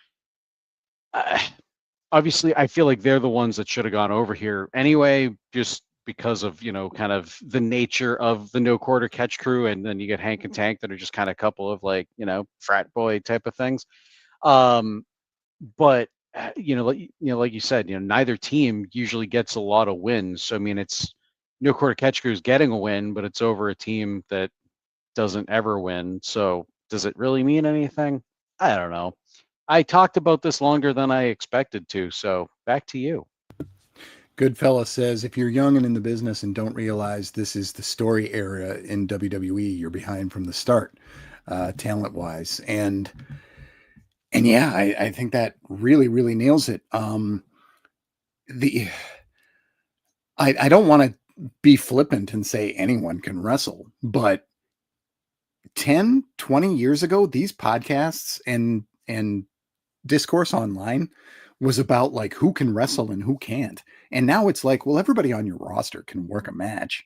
Obviously, I feel like they're the ones that should have gone over here anyway, just because of kind of the nature of the No Quarter Catch Crew, and then you get Hank and Tank that are just kind of a couple of like frat boy type of things. But like you said, neither team usually gets a lot of wins. So I mean, it's No Quarter Catch Crew is getting a win, but it's over a team that doesn't ever win. So does it really mean anything? I don't know. I talked about this longer than I expected to. So back to you. Goodfella says, if you're young and in the business and don't realize this is the story era in WWE, you're behind from the start, talent wise. And yeah, I think that really, really nails it. I don't want to be flippant and say anyone can wrestle, but 10, 20 years ago, these podcasts and discourse online was about like who can wrestle and who can't. And now it's like, well, everybody on your roster can work a match.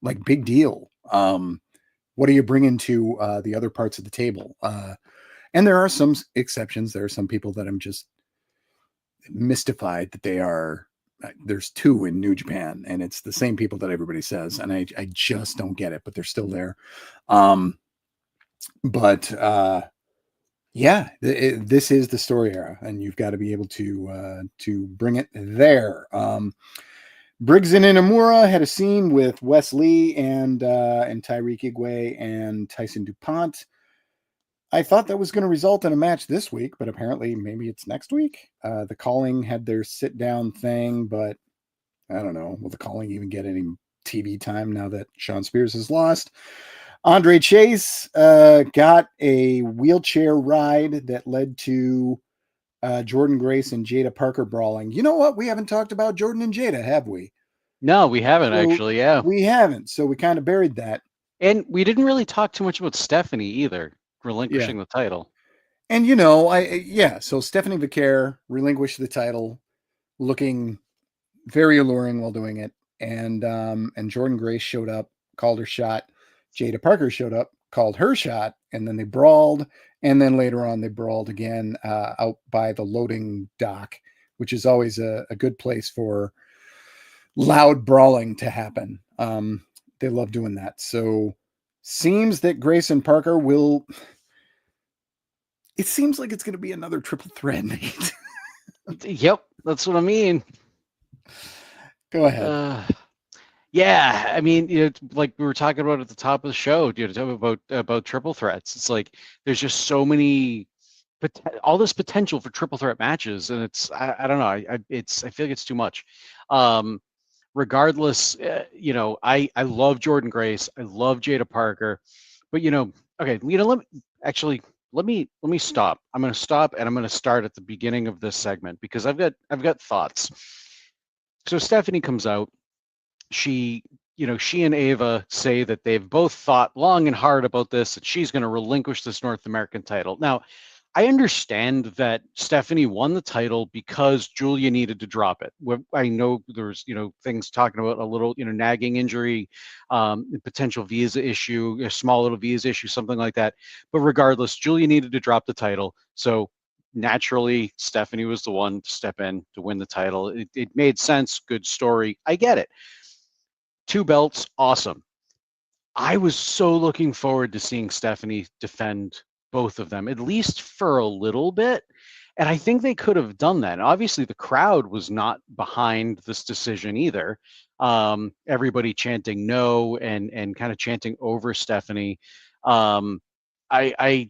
Like, big deal. What are you bringing to the other parts of the table? And there are some exceptions. There are some people that I'm just mystified that they are. There's two in New Japan, and it's the same people that everybody says, and I just don't get it, but they're still there. Yeah, this is the story era, and you've got to be able to bring it there. Briggs and Inamura had a scene with Wes Lee and Tyreek Igwe and Tyson DuPont. I thought that was going to result in a match this week, but apparently maybe it's next week. The Calling had their sit down thing, but I don't know. Will the Calling even get any TV time now that Sean Spears has lost. Andre Chase got a wheelchair ride that led to Jordan Grace and Jada Parker brawling. You know what? We haven't talked about Jordan and Jada, have we? No, we haven't So actually. Yeah. we haven't. So we kind of buried that. And we didn't really talk too much about Stephanie either, Yeah. relinquishing the title. And so Stephanie Vicaire relinquished the title, looking very alluring while doing it. And Jordan Grace showed up, called her shot. Jada Parker showed up, called her shot, and then they brawled. And then later on, they brawled again out by the loading dock, which is always a good place for loud brawling to happen. They love doing that. So seems that Grace and Parker will. It seems like it's going to be another triple threat, Nate. Yep, that's what I mean. Go ahead. Yeah, I mean, like we were talking about at the top of the show, talk about triple threats. It's like there's just so many, all this potential for triple threat matches, and I don't know, I feel like it's too much. Regardless, I love Jordan Grace, I love Jada Parker, but okay, let me stop. I'm going to stop and I'm going to start at the beginning of this segment because I've got thoughts. So Stephanie comes out. She and Ava say that they've both thought long and hard about this, that she's going to relinquish this North American title. Now, I understand that Stephanie won the title because Julia needed to drop it. I know there's, things talking about a little, nagging injury, potential visa issue, a small little visa issue, something like that. But regardless, Julia needed to drop the title. So naturally, Stephanie was the one to step in to win the title. It made sense. Good story. I get it. 2 belts, awesome. I was so looking forward to seeing Stephanie defend both of them, at least for a little bit. And I think they could have done that. And obviously, the crowd was not behind this decision either. Everybody chanting no and kind of chanting over Stephanie. Um, I,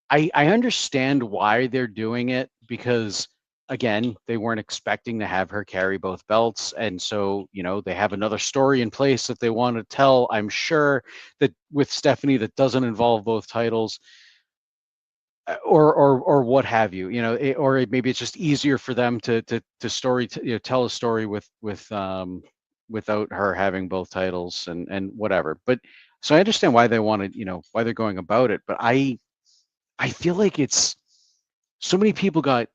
I understand why they're doing it because again, they weren't expecting to have her carry both belts. And so, they have another story in place that they want to tell. I'm sure that with Stephanie that doesn't involve both titles or what have you, or maybe it's just easier for them to tell a story without her having both titles and whatever. But so I understand why they wanted, why they're going about it. But I feel like it's so many people got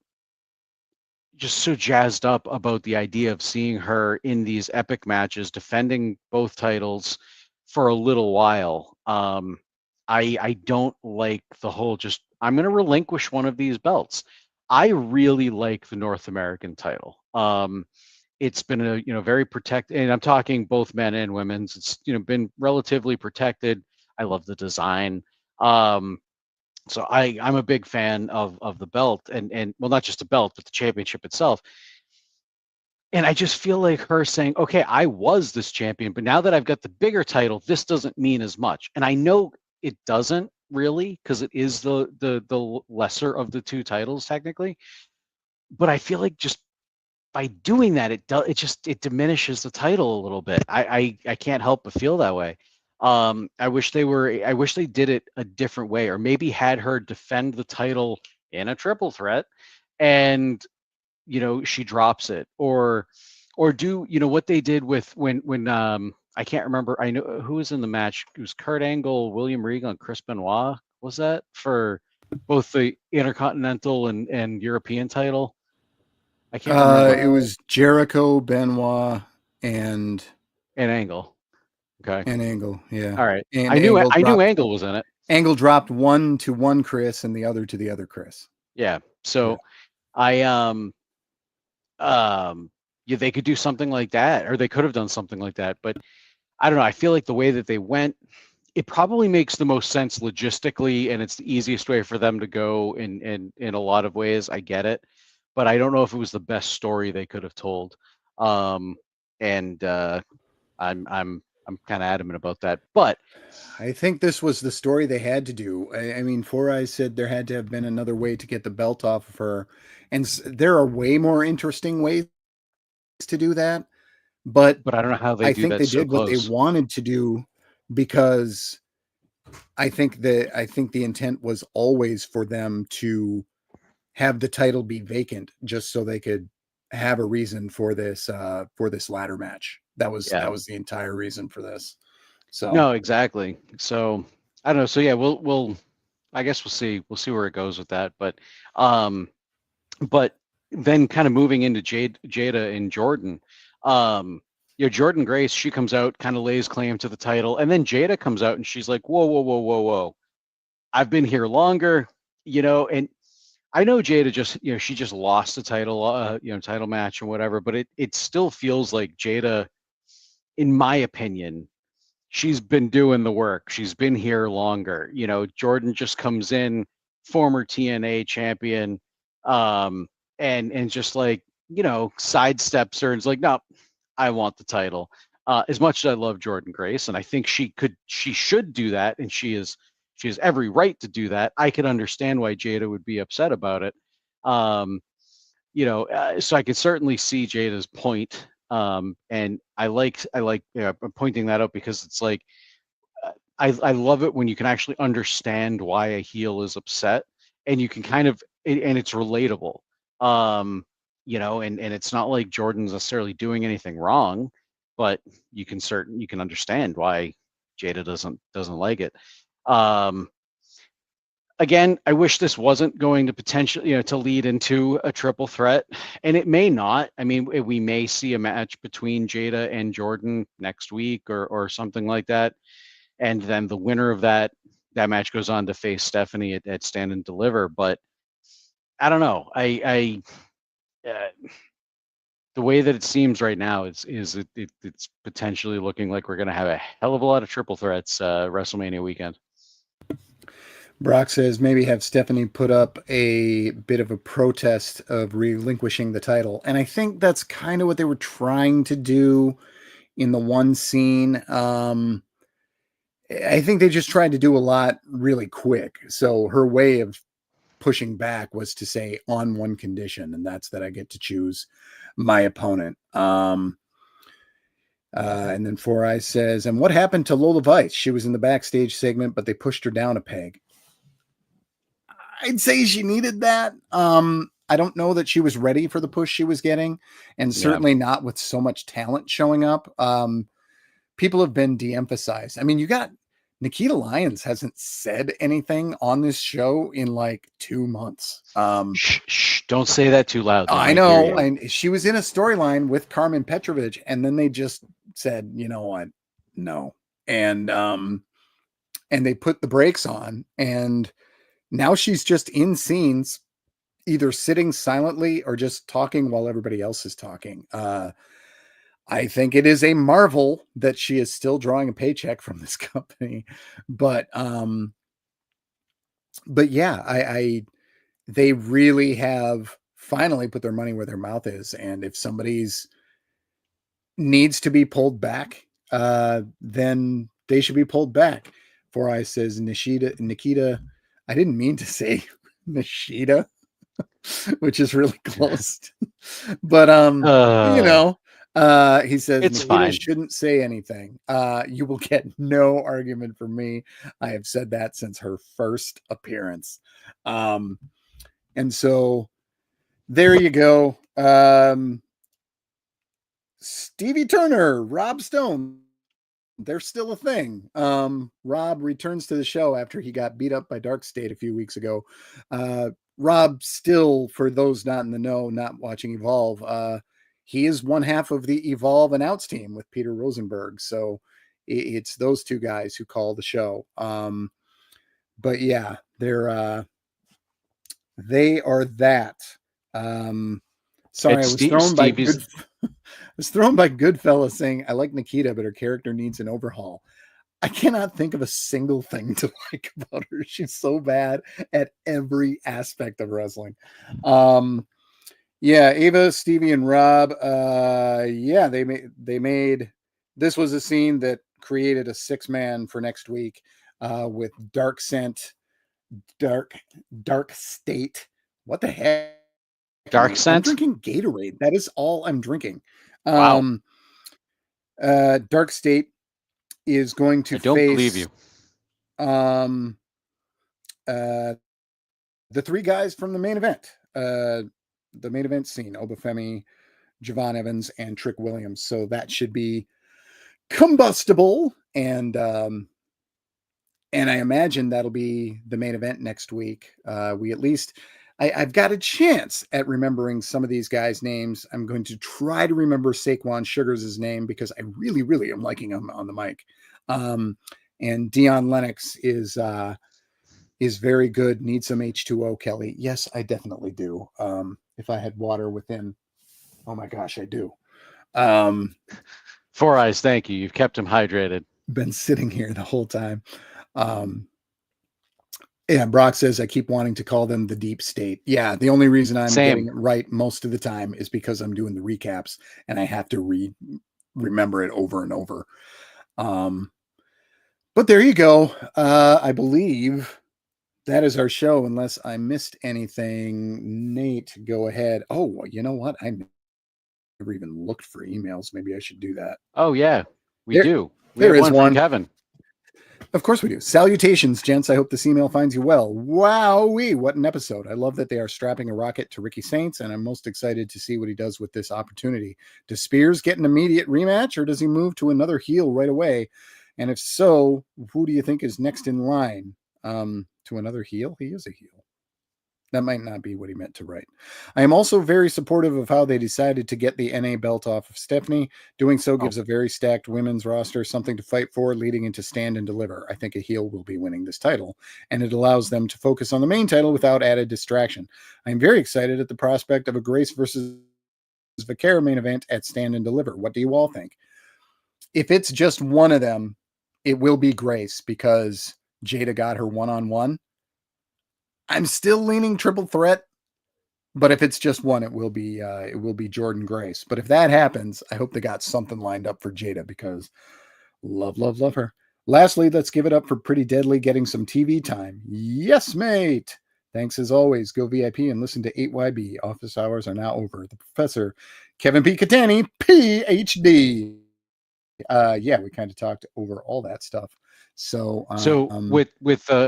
just so jazzed up about the idea of seeing her in these epic matches, defending both titles for a little while. I don't like the whole just I'm going to relinquish one of these belts. I really like the North American title. It's been a very protected, and I'm talking both men and women's. It's been relatively protected. I love the design. So I'm a big fan of the belt and well, not just the belt, but the championship itself. And I just feel like her saying, okay, I was this champion, but now that I've got the bigger title, this doesn't mean as much. And I know it doesn't really, because it is the lesser of the 2 titles technically. But I feel like just by doing that, it diminishes the title a little bit. I can't help but feel that way. I wish they did it a different way, or maybe had her defend the title in a triple threat, and she drops it, or do what they did with when I can't remember. I know who was in the match. It was Kurt Angle, William Regal, and Chris Benoit. Was that for both the Intercontinental and European title? I can't remember. It was Jericho, Benoit, and Angle. Okay. Angle. Yeah. All right. And I knew Angle Angle was in it. Angle dropped one to one Chris and the other to the other Chris. Yeah. So I yeah, they could do something like that, or they could have done something like that. But I don't know. I feel like the way that they went, it probably makes the most sense logistically, and it's the easiest way for them to go in a lot of ways. I get it, but I don't know if it was the best story they could have told. And I'm kind of adamant about that. But I think this was the story they had to do. I mean, Four Eyes said there had to have been another way to get the belt off of her, and there are way more interesting ways to do that. but But I don't know how they I do think that they so did what they close. wanted to do, because I think the intent was always for them to have the title be vacant, just so they could have a reason for this ladder match. That was Yeah. the entire reason for this. So No, exactly. So I don't know. So yeah, we'll I guess we'll see where it goes with that. Um but then kind of moving into Jada and Jordan, Jordan Grace, she comes out, kind of lays claim to the title, and then Jada comes out and she's like, whoa, whoa, whoa, whoa, whoa, I've been here longer, and I know Jada just, she just lost the title, title match and whatever, but it still feels like Jada, in my opinion, she's been doing the work. She's been here longer. Jordan just comes in, former TNA champion, um, and just like, sidesteps her and is like, no, I want the title. As much as I love Jordan Grace, and I think she should do that, and she has every right to do that. I could understand why Jada would be upset about it. Um, so I could certainly see Jada's point. And I'm pointing that out because it's like, I love it when you can actually understand why a heel is upset, and you can and it's relatable. And it's not like Jordan's necessarily doing anything wrong, but you can understand why Jada doesn't like it. Um, Again, I wish this wasn't going to potentially, to lead into a triple threat, and it may not. I mean, we may see a match between Jada and Jordan next week, or something like that, and then the winner of that match goes on to face Stephanie at Stand and Deliver. But I don't know. The way that it seems right now it's potentially looking like we're going to have a hell of a lot of triple threats WrestleMania weekend. Brock says maybe have Stephanie put up a bit of a protest of relinquishing the title. And I think that's kind of what they were trying to do in the one scene. I think they just tried to do a lot really quick. So her way of pushing back was to say, on one condition, and that's that I get to choose my opponent. And then Four Eyes says, and what happened to Lola Vice? She was in the backstage segment, but they pushed her down a peg. I'd say she needed that. I don't know that she was ready for the push she was getting, and certainly not with so much talent showing up. People have been de-emphasized. I mean, you got Nikita Lyons hasn't said anything on this show in like 2 months. Shh, don't say that too loud. They I might hear know, you. and she was in a storyline with Carmen Petrovich, and then they just said, you know what, no, and they put the brakes on, and now she's just in scenes, either sitting silently or just talking while everybody else is talking. I think it is a marvel that she is still drawing a paycheck from this company, but yeah, they really have finally put their money where their mouth is, and if somebody's needs to be pulled back, then they should be pulled back. Four Eyes says Nikita. I didn't mean to say Nishida, which is really close. But he says It's Nikita fine. shouldn't say anything. You will get no argument from me. I have said that since her first appearance. And so there you go. Stevie Turner, Rob Stone, they're still a thing. Rob returns to the show after he got beat up by Dark State a few weeks ago. Rob still, for those not in the know, not watching Evolve, he is one half of the Evolve Announce team with Peter Rosenberg. So it's those two guys who call the show. But yeah, they are that. Sorry, It's I was thrown by Stevie's. good. I was thrown by Goodfella saying I like Nikita, but her character needs an overhaul. I cannot think of a single thing to like about her. She's so bad at every aspect of wrestling. Yeah, Ava, Stevie, and Rob. Yeah, they made this was a scene that created a 6-man for next week with Dark Scent, Dark State. What the heck? Dark I'm Scent. drinking Gatorade. That is all I'm drinking. Wow. Dark State is going to I don't believe face you. um the three guys from the main event. The main event scene, Obafemi, Javon Evans, and Trick Williams. So that should be combustible. And I imagine that'll be the main event next week. We at least I've got a chance at remembering some of these guys' names. I'm going to try to remember Saquon Sugars' name because I really, really am liking him on the mic. And Dion Lennox is very good. Need some H2O, Kelly. Yes, I definitely do. If I had water within, oh my gosh, I do. Four Eyes, thank you. You've kept him hydrated. Been sitting here the whole time. Yeah, Brock says I keep wanting to call them the deep state. Yeah, the only reason I'm getting it right most of the time is because I'm doing the recaps and I have to remember it over and over. But there you go. I believe that is our show, unless I missed anything. Nate, go ahead. Oh, you know what? I never even looked for emails. Maybe I should do that. Oh, yeah, we do. We There have is one from Kevin. Of course we do. Salutations, gents. I hope this email finds you well. Wowee, what an episode. I love that they are strapping a rocket to Ricky Saints, and I'm most excited to see what he does with this opportunity. Does Spears get an immediate rematch, or does he move to another heel right away? And if so, who do you think is next in line? To another heel? He is a heel. That might not be what he meant to write. I am also very supportive of how they decided to get the NA belt off of Stephanie. Doing so gives a very stacked women's roster something to fight for leading into Stand and Deliver. I think a heel will be winning this title, and it allows them to focus on the main title without added distraction. I am very excited at the prospect of a Grace versus Vaquera main event at Stand and Deliver. What do you all think? If it's just one of them, it will be Grace because Jada got her one-on-one. I'm still leaning triple threat, but if it's just one, it will be Jordan Grace. But if that happens, I hope they got something lined up for Jada because love her. Lastly, let's give it up for Pretty Deadly getting some TV time. Yes, mate. Thanks as always. Go VIP and listen to 8YB. Office hours are now over. The professor, Kevin P. Catani, PhD. Yeah, we kind of talked over all that stuff. So with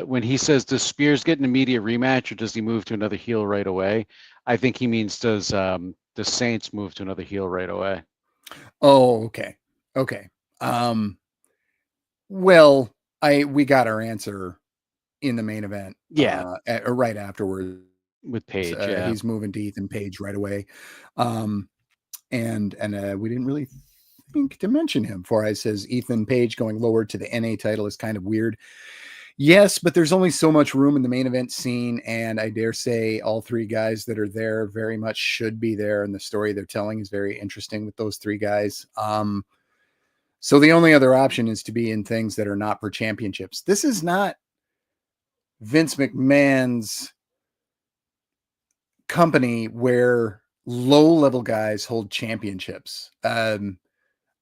when he says, does Spears get an immediate rematch or does he move to another heel right away? I think he means does the Saints move to another heel right away? Oh, okay. Well, we got our answer in the main event. Yeah, right afterwards with Paige. Yeah, he's moving to Ethan Page right away. And we didn't really think to mention him. For I says Ethan Page going lower to the NA title is kind of weird. Yes, but there's only so much room in the main event scene, and I dare say all three guys that are there very much should be there, and the story they're telling is very interesting with those three guys. So the only other option is to be in things that are not for championships. This is not Vince McMahon's company where low-level guys hold championships.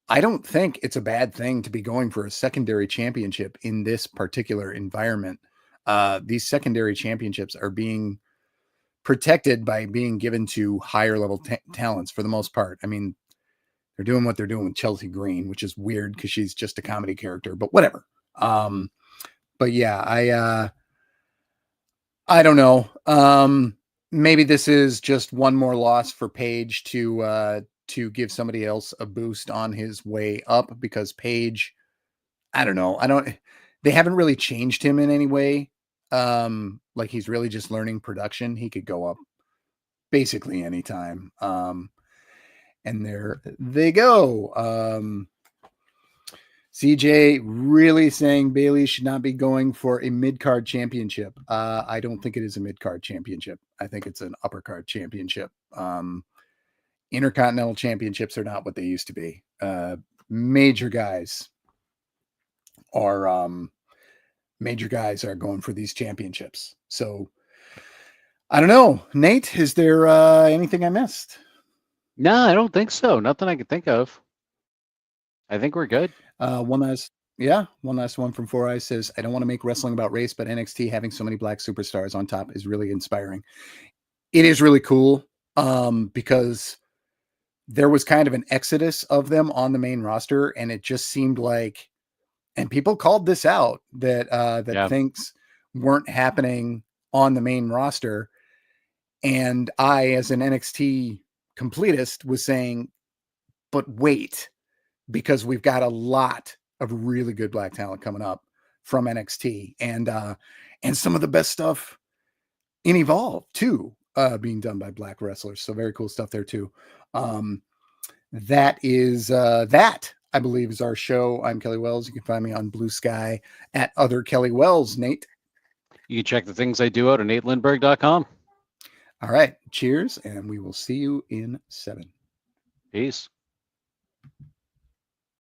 I don't think it's a bad thing to be going for a secondary championship in this particular environment. These secondary championships are being protected by being given to higher level talents for the most part. I mean, they're doing what they're doing with Chelsea Green, which is weird because she's just a comedy character, but whatever. But yeah, I don't know. Maybe this is just one more loss for Page to give somebody else a boost on his way up because Page, I don't know. They haven't really changed him in any way. Like he's really just learning production. He could go up basically anytime. And there they go. CJ really saying Bailey should not be going for a mid-card championship. I don't think it is a mid-card championship. I think it's an upper-card championship. Intercontinental championships are not what they used to be. Major guys are going for these championships. So I don't know. Nate, is there anything I missed? No, I don't think so. Nothing I could think of. I think we're good. One last one from Four Eyes says, I don't want to make wrestling about race, but NXT having so many black superstars on top is really inspiring. It is really cool because there was kind of an exodus of them on the main roster, and it just seemed like, and people called this out, that things weren't happening on the main roster. And I, as an NXT completist, was saying, but wait, because we've got a lot of really good black talent coming up from NXT, and some of the best stuff in Evolve too, being done by black wrestlers. So very cool stuff there too. That is that, I believe, is our show. I'm Kelly Wells. You can find me on Blue Sky at Other Kelly Wells. Nate, you can check the things I do out at NateLindberg.com. all right, cheers, and we will see you in 7. Peace.